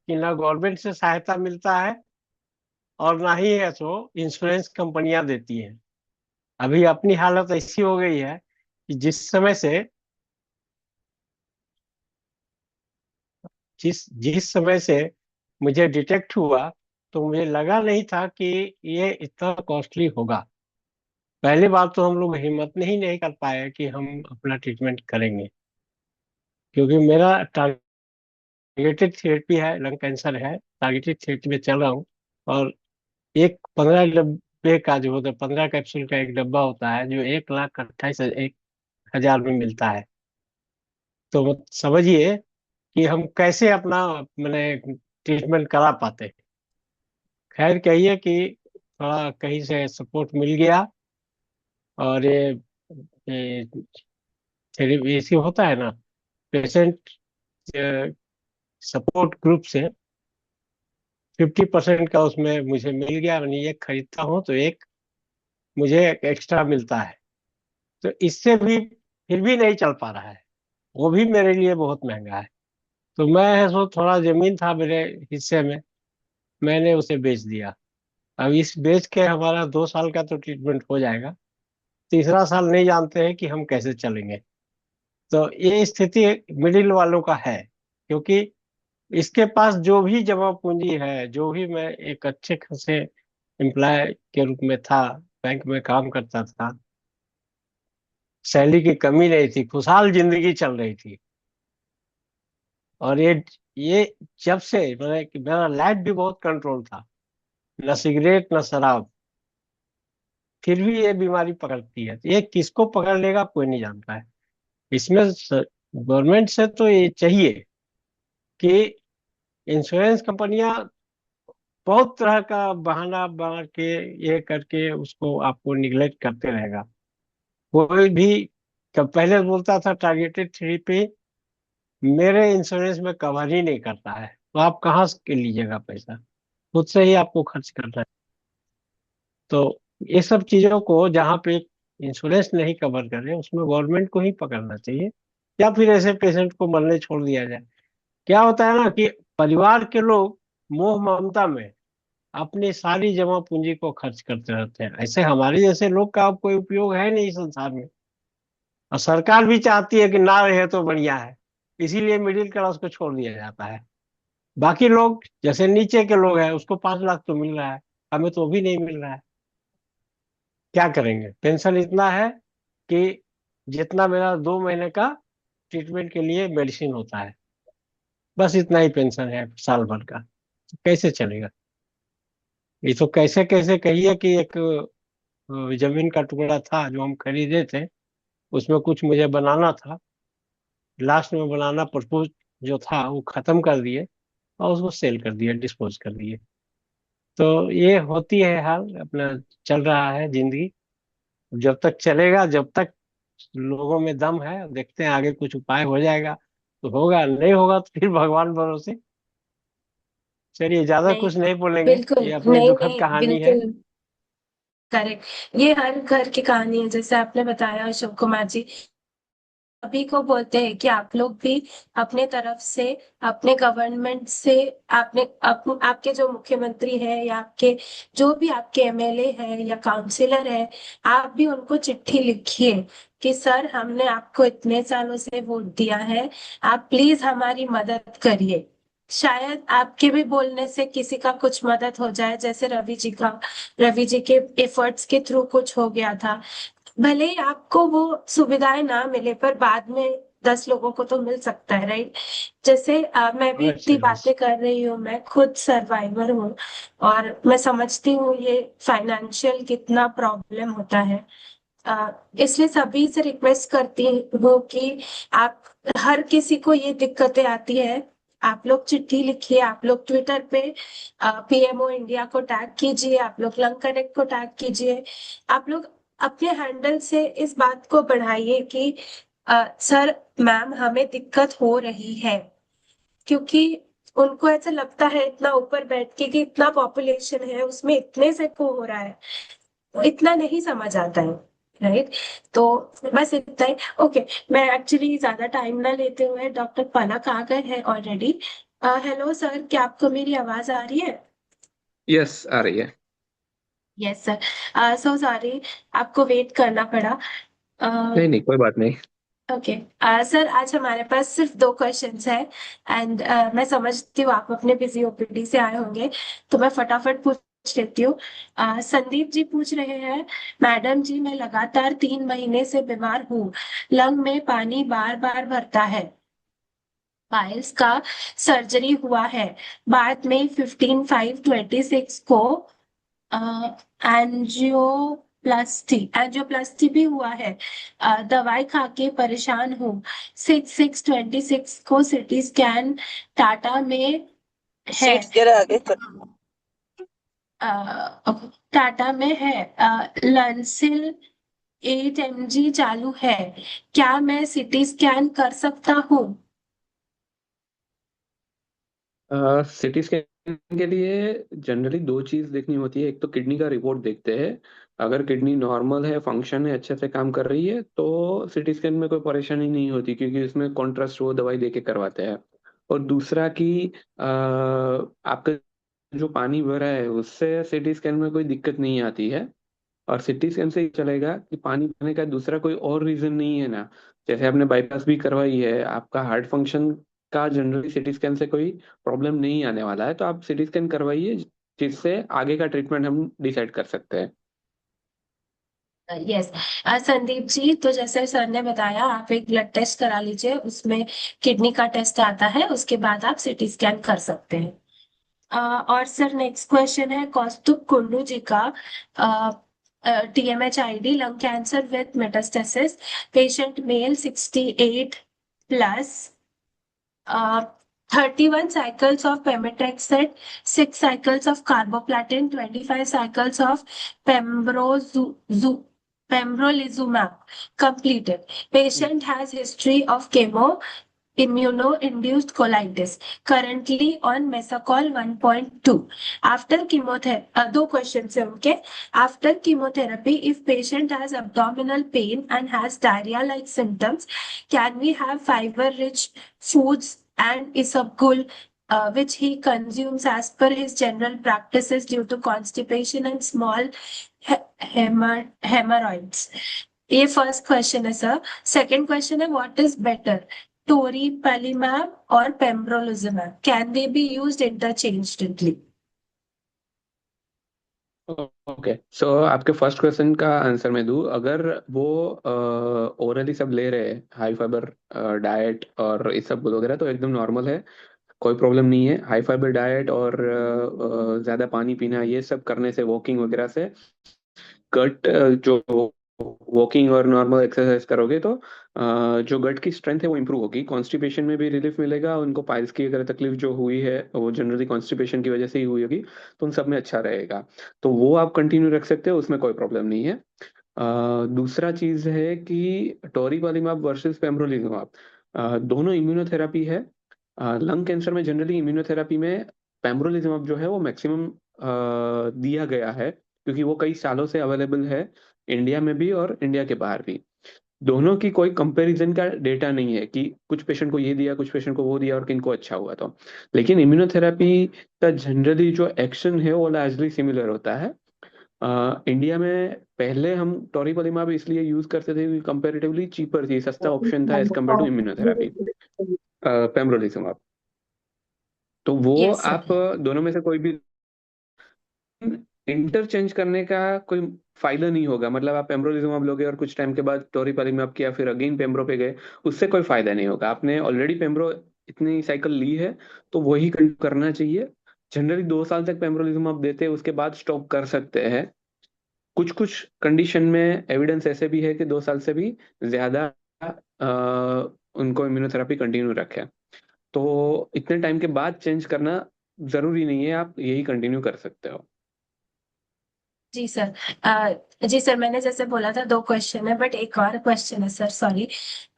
कि ना गवर्नमेंट से सहायता मिलता है और ना ही है तो इंश्योरेंस कंपनियां देती हैं। अभी अपनी हालत ऐसी हो गई है कि जिस समय से मुझे डिटेक्ट हुआ, तो मुझे लगा नहीं था कि ये इतना कॉस्टली होगा। पहली बात तो हम लोग हिम्मत नहीं कर पाए कि हम अपना ट्रीटमेंट करेंगे, क्योंकि मेरा टारगेटेड थेरेपी है, लंग कैंसर है, टारगेटेड थेरेपी में चल रहा हूँ। और एक 15 डब्बे का जो होता है, 15 कैप्सूल का एक डब्बा होता है, जो 1,28,1,000 में मिलता है। तो समझिए कि हम कैसे अपना मैंने ट्रीटमेंट करा पाते। खैर, कहिए कि थोड़ा कहीं से सपोर्ट मिल गया और ये थेरेपी ऐसी होता है ना, पेशेंट सपोर्ट ग्रुप से 50% का उसमें मुझे मिल गया। मैंने एक खरीदता हूँ तो एक मुझे एक्स्ट्रा मिलता है। तो इससे भी फिर भी नहीं चल पा रहा है, वो भी मेरे लिए बहुत महंगा है। तो मैं सो थोड़ा जमीन था मेरे हिस्से में, मैंने उसे बेच दिया। अब इस बेच के हमारा 2 साल का तो ट्रीटमेंट हो जाएगा, तीसरा साल नहीं जानते हैं कि हम कैसे चलेंगे। तो ये स्थिति मिडिल वालों का है, क्योंकि इसके पास जो भी जमा पूंजी है, जो भी, मैं एक अच्छे खासे एम्प्लॉय के रूप में था, बैंक में काम करता था, सैलरी की कमी नहीं थी, खुशहाल जिंदगी चल रही थी। और ये जब से मैंने, मेरा लाइफ भी बहुत कंट्रोल था, न सिगरेट न शराब, फिर भी ये बीमारी पकड़ती है। ये किसको पकड़ लेगा कोई नहीं जानता है। इसमें गवर्नमेंट से तो ये चाहिए कि इंश्योरेंस कंपनियां बहुत तरह का बहाना बना के, ये करके उसको आपको निगलेक्ट करते रहेगा। कोई भी कब पहले बोलता था टारगेटेड थेरेपी मेरे इंश्योरेंस में कवर ही नहीं करता है, तो आप कहाँ से लीजिएगा पैसा, खुद से ही आपको खर्च करना है। तो ये सब चीजों को जहाँ पे इंश्योरेंस नहीं कवर करे, उसमें गवर्नमेंट को ही पकड़ना चाहिए, या फिर ऐसे पेशेंट को मरने छोड़ दिया जाए। क्या होता है ना कि परिवार के लोग मोह ममता में अपनी सारी जमा पूंजी को खर्च करते रहते हैं। ऐसे हमारे जैसे लोग का अब कोई उपयोग है नहीं संसार में, और सरकार भी चाहती है कि ना रहे तो बढ़िया है, इसीलिए मिडिल क्लास को छोड़ दिया जाता है। बाकी लोग जैसे नीचे के लोग हैं, उसको 5 लाख तो मिल रहा है, हमें तो भी नहीं मिल रहा है। क्या करेंगे? पेंशन इतना है कि जितना मेरा 2 महीने का ट्रीटमेंट के लिए मेडिसिन होता है, बस इतना ही पेंशन है साल भर का। तो कैसे चलेगा? ये तो कैसे कैसे कहिए कि एक जमीन का टुकड़ा था जो हम खरीदे थे, उसमें कुछ मुझे बनाना था, लास्ट में बनाना प्रपोज जो था वो खत्म कर दिए और उसको सेल कर दिया, डिस्पोज कर दिए। तो ये होती है हाल अपना, चल रहा है जिंदगी। जब तक चलेगा, जब तक लोगों में दम है, देखते हैं आगे कुछ उपाय हो जाएगा तो होगा, नहीं होगा तो फिर भगवान भरोसे। चलिए, ज्यादा नहीं, कुछ नहीं बोलेंगे, बिल्कुल ये अपनी नहीं, दुखद नहीं, कहानी है। बिल्कुल करेक्ट। ये हर घर की कहानी है, जैसे आपने बताया अशोक कुमार जी। सभी को बोलते हैं कि आप लोग भी अपने तरफ से, अपने गवर्नमेंट से, आपके जो मुख्यमंत्री है या आपके जो भी आपके एमएलए है या काउंसिलर है, आप भी उनको चिट्ठी लिखिए कि सर, हमने आपको इतने सालों से वोट दिया है, आप प्लीज हमारी मदद करिए। शायद आपके भी बोलने से किसी का कुछ मदद हो जाए, जैसे रवि जी के एफर्ट्स के थ्रू कुछ हो गया था। भले ही आपको वो सुविधाएं ना मिले, पर बाद में 10 लोगों को तो मिल सकता है, राइट? जैसे मैं भी अच्छा इतनी अच्छा। बातें कर रही हूँ, मैं खुद सर्वाइवर हूँ और मैं समझती हूँ ये फाइनेंशियल कितना प्रॉब्लम होता है। इसलिए सभी से रिक्वेस्ट करती हूँ कि आप, हर किसी को ये दिक्कतें आती है, आप लोग चिट्ठी लिखिए, आप लोग ट्विटर पे पीएमओ इंडिया को टैग कीजिए, आप लोग लंग कनेक्ट को टैग कीजिए, आप लोग अपने हैंडल से इस बात को बढ़ाइए कि सर, मैम, हमें दिक्कत हो रही है। क्योंकि उनको ऐसा लगता है इतना ऊपर बैठ के कि इतना पॉपुलेशन है, उसमें इतने से को हो रहा है, तो इतना नहीं समझ आता है, राइट? तो बस इतना ही। ओके, मैं एक्चुअली ज्यादा टाइम ना लेते हुए, डॉक्टर पलक आ गए हैं ऑलरेडी। हेलो सर, क्या आपको मेरी आवाज आ रही है? यस, आ रही है। यस सर, सो सॉरी आपको वेट करना पड़ा। नहीं नहीं, कोई बात नहीं। ओके सर, आज हमारे पास सिर्फ 2 क्वेश्चंस हैं, एंड मैं समझती हूँ आप अपने बिजी ओपीडी से आए होंगे, तो मैं फटाफट पूछ लेती हूँ। संदीप जी पूछ रहे हैं, मैडम जी, मैं लगातार 3 महीने से बीमार हूँ, लंग में पानी बार बार भरता है, पाइल्स का सर्जरी हुआ है, बाद में 15/5/26 को एंजियोप्लास्टी भी हुआ है, दवाई खा के परेशान हूँ, 6/6/26 को सिटी स्कैन टाटा में है, सीट्स जरा आगे कर। टाटा में है, लंसिल 8 mg चालू है, क्या मैं सीटी स्कैन कर सकता हूँ? सिटी स्कैन के लिए जनरली दो चीज देखनी होती है। एक तो किडनी का रिपोर्ट देखते हैं। अगर किडनी नॉर्मल है, फंक्शन है, अच्छे से काम कर रही है, तो सिटी स्कैन में कोई परेशानी नहीं होती, क्योंकि उसमें कॉन्ट्रास्ट वो दवाई देके करवाते हैं। और दूसरा कि आपका जो पानी भरा है उससे सिटी स्कैन में कोई दिक्कत नहीं आती है। और सिटी स्कैन से ही चलेगा कि पानी भरने का दूसरा कोई और रीजन नहीं है ना। जैसे आपने बाईपास भी करवाई है, आपका हार्ट फंक्शन का जनरली सिटी स्कैन से कोई प्रॉब्लम नहीं आने वाला है, तो आप सिटी स्कैन करवाइए, जिससे आगे का ट्रीटमेंट हम डिसाइड कर सकते हैं। यस। संदीप जी, तो जैसे सर ने बताया, आप एक ब्लड टेस्ट करा लीजिए, उसमें किडनी का टेस्ट आता है, उसके बाद आप सीटी स्कैन कर सकते हैं। और सर नेक्स्ट क्वेश्चन है कौस्तुभ कुंडू जी का। TMH ID lung cancer with metastasis, patient male 68 plus, 31 cycles of pemetrexed, 6 cycles of carboplatin, 25 cycles of pembrolizumab completed. Patient has history of chemo, immuno-induced colitis. Currently on Mesacol 1.2. After chemotherapy, दो questions है उनके. After chemotherapy, if patient has abdominal pain and has diarrhea-like symptoms, can we have fiber-rich foods and isabgol, which he consumes as per his general practices due to constipation and small hemorrhoids? ये फर्स्ट क्वेश्चन है सर. सेकंड क्वेश्चन है what is better, toripalimab or pembrolizumab? Can they be used interchangeably? Okay, so आपके फर्स्ट क्वेश्चन का आंसर मैं दूं। अगर वो ओरली सब ले रहे हैं, हाई फाइबर डाइट और ये सब वगैरह, तो एकदम नॉर्मल है, कोई प्रॉब्लम नहीं है। हाई फाइबर डाइट और ज़्यादा पानी पीना, ये सब करने से, वॉकिंग वगैरह से गट जो वॉकिंग और नॉर्मल एक्सरसाइज करोगे तो जो गट की स्ट्रेंथ है वो इम्प्रूव होगी, कॉन्स्टिपेशन में भी रिलीफ मिलेगा। उनको पाइल्स की अगर तकलीफ जो हुई है वो जनरली कॉन्स्टिपेशन की वजह से ही हुई होगी, तो उन सब में अच्छा रहेगा। तो वो आप कंटिन्यू रख सकते हो, उसमें कोई प्रॉब्लम नहीं है। दूसरा चीज है कि टोरीपालीमाब वर्सेस पेम्ब्रोलिजुमाब, दोनों इम्यूनोथेरापी है। लंग कैंसर में जनरली इम्यूनोथेरापी में पेम्ब्रोलिजुमाब जो है वो मैक्सिमम दिया गया है, क्योंकि वो कई सालों से अवेलेबल है, इंडिया में भी और इंडिया के बाहर भी। दोनों की कोई कंपैरिजन का डेटा नहीं है कि कुछ पेशेंट को ये दिया, कुछ पेशेंट को वो दिया और किनको अच्छा हुआ। तो लेकिन इम्यूनोथेरापी का जनरली जो एक्शन है वो लार्जली सिमिलर होता है। इंडिया में पहले हम टोरीपालीमाब इसलिए यूज करते थे क्योंकि कंपैरेटिवली चीपर थी, सस्ता ऑप्शन था एज कम्पेयर टू इम्यूनोथेरापी, पेम्ब्रोलिजुमाब। तो वो यस आप सर. दोनों में से कोई भी इंटरचेंज करने का कोई फायदा नहीं होगा। मतलब आप पेम्ब्रोलिजुमाब लोगे और कुछ टाइम के बाद टोरीपालीमाब किया, फिर अगेन पेम्ब्रो पे गए, उससे कोई फायदा नहीं होगा। आपने ऑलरेडी पेम्ब्रो इतनी साइकिल ली है, तो वही कंटिन्यू करना चाहिए। जनरली 2 साल तक पेम्ब्रोलिजुमाब देते हैं, उसके बाद स्टॉप कर सकते हैं। कुछ कुछ कंडीशन में एविडेंस ऐसे भी है कि 2 साल से भी ज्यादा उनको इम्यूनोथेरापी कंटिन्यू रखें। तो इतने टाइम के बाद चेंज करना जरूरी नहीं है, आप यही कंटिन्यू कर सकते हो। जी सर. जी सर, मैंने जैसे बोला था दो क्वेश्चन है, बट एक और क्वेश्चन है सर, सॉरी.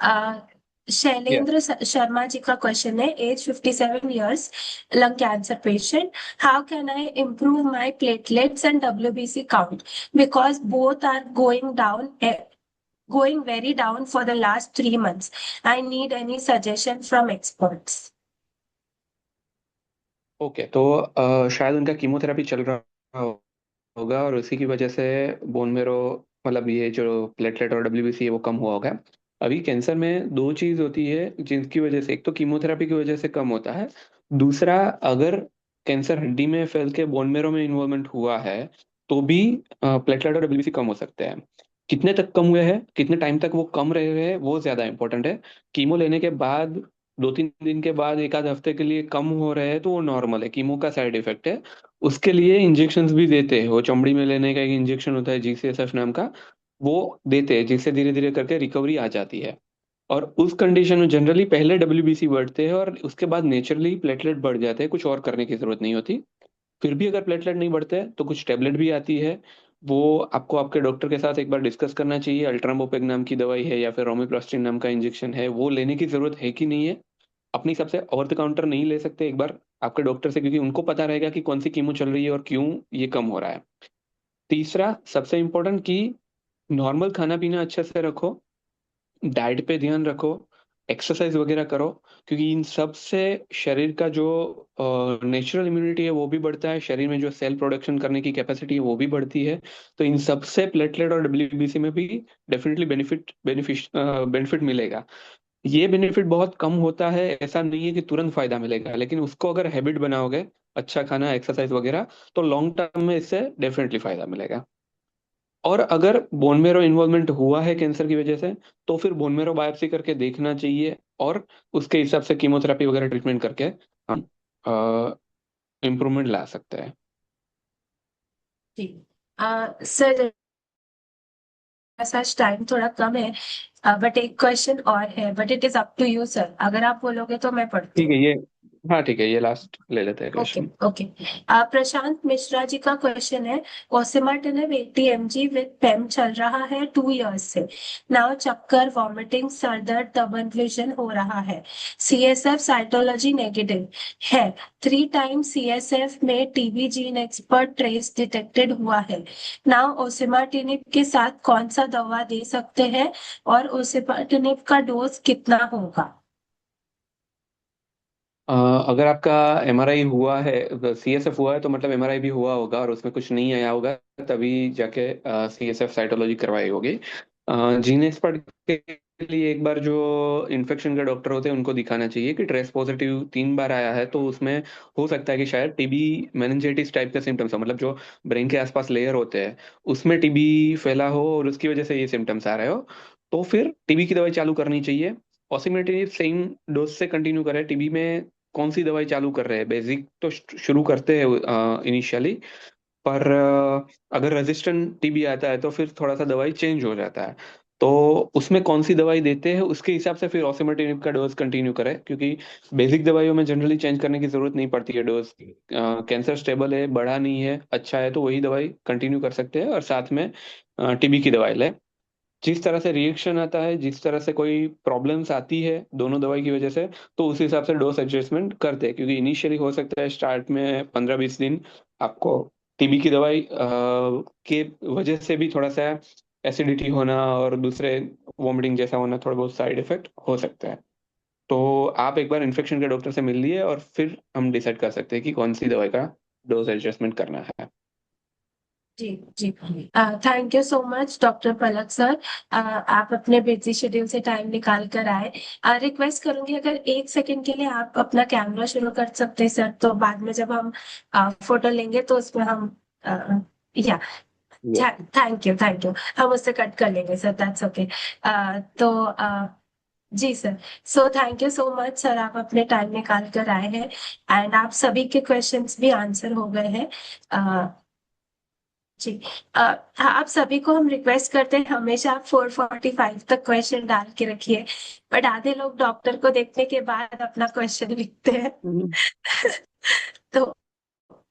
या शैलेंद्र शर्मा जी का क्वेश्चन है, age 57 years, lung cancer patient. How can I improve my platelets and WBC count, because both are going very down for the last 3 months. I need any suggestion from experts. Okay, तो शायद उनका कीमोथेरेपी चल रहा होगा और उसी की वजह से बोन मेरो, मतलब ये जो प्लेटलेट और डब्ल्यूबीसी है वो कम हुआ होगा। अभी कैंसर में दो चीज होती है जिनकी वजह से, एक तो कीमोथेरेपी की वजह से कम होता है, दूसरा अगर कैंसर हड्डी में फैल के बोन मेरो में इन्वॉल्वमेंट हुआ है तो भी प्लेटलेट और डब्ल्यूबीसी कम हो सकते हैं। कितने तक कम हुए हैं, कितने टाइम तक वो कम रहे हैं, वो ज्यादा इंपॉर्टेंट है। कीमो लेने के बाद 2-3 दिन के बाद एक आध हफ्ते के लिए कम हो रहे हैं तो वो नॉर्मल है, कीमो का साइड इफेक्ट है। उसके लिए इंजेक्शंस भी देते हैं, वो चमड़ी में लेने का एक इंजेक्शन होता है GCSF नाम का, वो देते हैं, जिससे धीरे धीरे करके रिकवरी आ जाती है। और उस कंडीशन में जनरली पहले WBC बढ़ते हैं और उसके बाद नेचुरली प्लेटलेट बढ़ जाते हैं, कुछ और करने की जरूरत नहीं होती। फिर भी अगर प्लेटलेट नहीं बढ़ते हैं तो कुछ टेबलेट भी आती है, वो आपको आपके डॉक्टर के साथ एक बार डिस्कस करना चाहिए। अल्ट्रामोपेग नाम की दवाई है या फिर रोमिप्लास्टिन नाम का इंजेक्शन है, वो लेने की जरूरत है कि नहीं है। अपनी सबसे ओवर द काउंटर नहीं ले सकते, एक बार आपके डॉक्टर से, क्योंकि उनको पता रहेगा कि कौन सी कीमो चल रही है और क्यों ये कम हो रहा है। तीसरा सबसे इम्पोर्टेंट कि नॉर्मल खाना पीना अच्छे से रखो, डाइट पे ध्यान रखो, एक्सरसाइज वगैरह करो, क्योंकि इन सब से शरीर का जो नेचुरल इम्यूनिटी है वो भी बढ़ता है, शरीर में जो सेल प्रोडक्शन करने की कैपेसिटी है वो भी बढ़ती है। तो इन सब से प्लेटलेट और डब्ल्यूबीसी में भी डेफिनेटली बेनिफिट मिलेगा। ये बेनिफिट बहुत कम होता है, ऐसा नहीं है कि तुरंत फायदा मिलेगा, लेकिन उसको अगर हैबिट बनाओगे, अच्छा खाना, एक्सरसाइज वगैरह, तो लॉन्ग टर्म में इससे डेफिनेटली फायदा मिलेगा। और अगर बोन मेरो इन्वॉल्वमेंट हुआ है कैंसर की वजह से, तो फिर बोन मेरो बायोप्सी करके देखना चाहिए, और उसके हिसाब से कीमोथेरेपी वगैरह ट्रीटमेंट करके हम इम्प्रूवमेंट ला सकते हैं। जी सर, ऐसा टाइम थोड़ा कम है, बट एक क्वेश्चन और है, but it is up to you sir, अगर आप बोलोगे तो मैं पढ़ती ठीक हूँ। है ये, हाँ ठीक है, ये लास्ट ले लेते हैं okay question. Okay. Prashant Mishra ji का क्वेश्चन है, ओसिमाटिनिब 80 mg विद पेम चल रहा है 2 years से। नाउ चक्कर, वॉमिटिंग, सर दर्द, डबल विजन हो रहा है। सीएसएफ साइटोलॉजी नेगेटिव है। 3 times सीएसएफ में TB gene expert trace detected हुआ है। नाउ ओसिमाटिनिब के साथ कौन सा दवा दे सकते हैं और ओसिमाटिनिब का डोज कितना होगा? अगर आपका एमआरआई हुआ है, सीएसएफ हुआ है, तो मतलब एमआरआई भी हुआ होगा और उसमें कुछ नहीं आया होगा, तभी जाके सीएसएफ साइटोलॉजी करवाई होगी। जीन एक्सपर्ट के लिए एक बार जो इन्फेक्शन के डॉक्टर होते हैं उनको दिखाना चाहिए कि ट्रेस पॉजिटिव 3 बार आया है, तो उसमें हो सकता है कि शायद टीबी मेनिंजाइटिस टाइप का सिम्टम्स हो, मतलब जो ब्रेन के आसपास लेयर होते हैं उसमें टीबी फैला हो और उसकी वजह से ये सिम्टम्स आ रहे हो, तो फिर टीबी की दवाई चालू करनी चाहिए। ऑसिमेटिव सेम डोज से कंटिन्यू करें। टीबी में कौन सी दवाई चालू कर रहे हैं, बेसिक तो शुरू करते हैं इनिशियली, पर अगर रेजिस्टेंट टीबी आता है तो फिर थोड़ा सा दवाई चेंज हो जाता है। तो उसमें कौन सी दवाई देते हैं उसके हिसाब से फिर ऑसिमेटिनिब का डोज कंटिन्यू करें, क्योंकि बेसिक दवाइयों में जनरली चेंज करने की जरूरत नहीं पड़ती है डोज। कैंसर स्टेबल है, बढ़ा नहीं है, अच्छा है, तो वही दवाई कंटिन्यू कर सकते हैं और साथ में टीबी की दवाई लें। जिस तरह से रिएक्शन आता है, जिस तरह से कोई प्रॉब्लम्स आती है दोनों दवाई की वजह से, तो उस हिसाब से डोज एडजस्टमेंट करते हैं, क्योंकि इनिशियली हो सकता है स्टार्ट में 15-20 दिन आपको टीबी की दवाई के वजह से भी थोड़ा सा एसिडिटी होना और दूसरे वॉमिटिंग जैसा होना, थोड़ा बहुत साइड इफेक्ट हो सकता है। तो आप एक बार इन्फेक्शन के डॉक्टर से मिल लिए और फिर हम डिसाइड कर सकते हैं कि कौन सी दवाई का डोज एडजस्टमेंट करना है। जी जी। Thank you so much doctor Palak sir, आप अपने बिजी शेड्यूल से टाइम निकाल कर आए। रिक्वेस्ट करूंगी, अगर 1 सेकंड के लिए आप अपना कैमरा शुरू कर सकते हैं सर, तो बाद में जब हम फोटो लेंगे तो उसमें हम या ये थैंक यू, हम उससे कट कर लेंगे सर, दैट्स ओके। तो जी sir, so thank you so much sir, आप अपने टाइम निकाल कर आए हैं एंड आप सभी के क्वेश्चंस भी आंसर हो गए हैं। जी। आप सभी को हम रिक्वेस्ट करते हैं, हमेशा आप 4:45 तक क्वेश्चन डाल के रखिए, बट आधे लोग डॉक्टर को देखने के बाद अपना क्वेश्चन लिखते हैं। हम्म। तो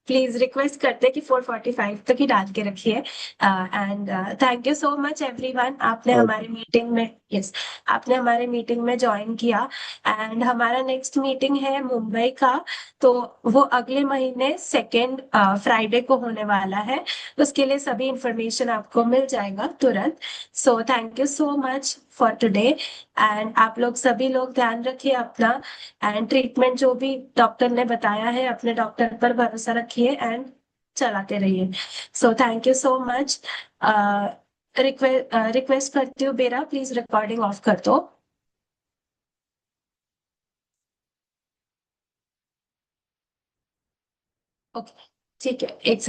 प्लीज रिक्वेस्ट करते हैं कि 4:45 तक ही डाल के रखिए। And thank you so much everyone, आपने Okay. हमारे मीटिंग में, यस, आपने हमारे मीटिंग में ज्वाइन किया। एंड हमारा नेक्स्ट मीटिंग है मुंबई का, तो वो अगले महीने 2nd फ्राइडे को होने वाला है। उसके लिए सभी इंफॉर्मेशन आपको मिल जाएगा तुरंत। सो thank you so much for today, and आप लोग सभी लोग ध्यान रखिए अपना, एंड ट्रीटमेंट जो भी डॉक्टर ने बताया है अपने डॉक्टर पर भरोसा रखिए एंड चलाते रहिए। सो thank you so much. Request करती हूँ बेरा, प्लीज रिकॉर्डिंग ऑफ कर दो। ओके, ठीक है, एक सेकंड।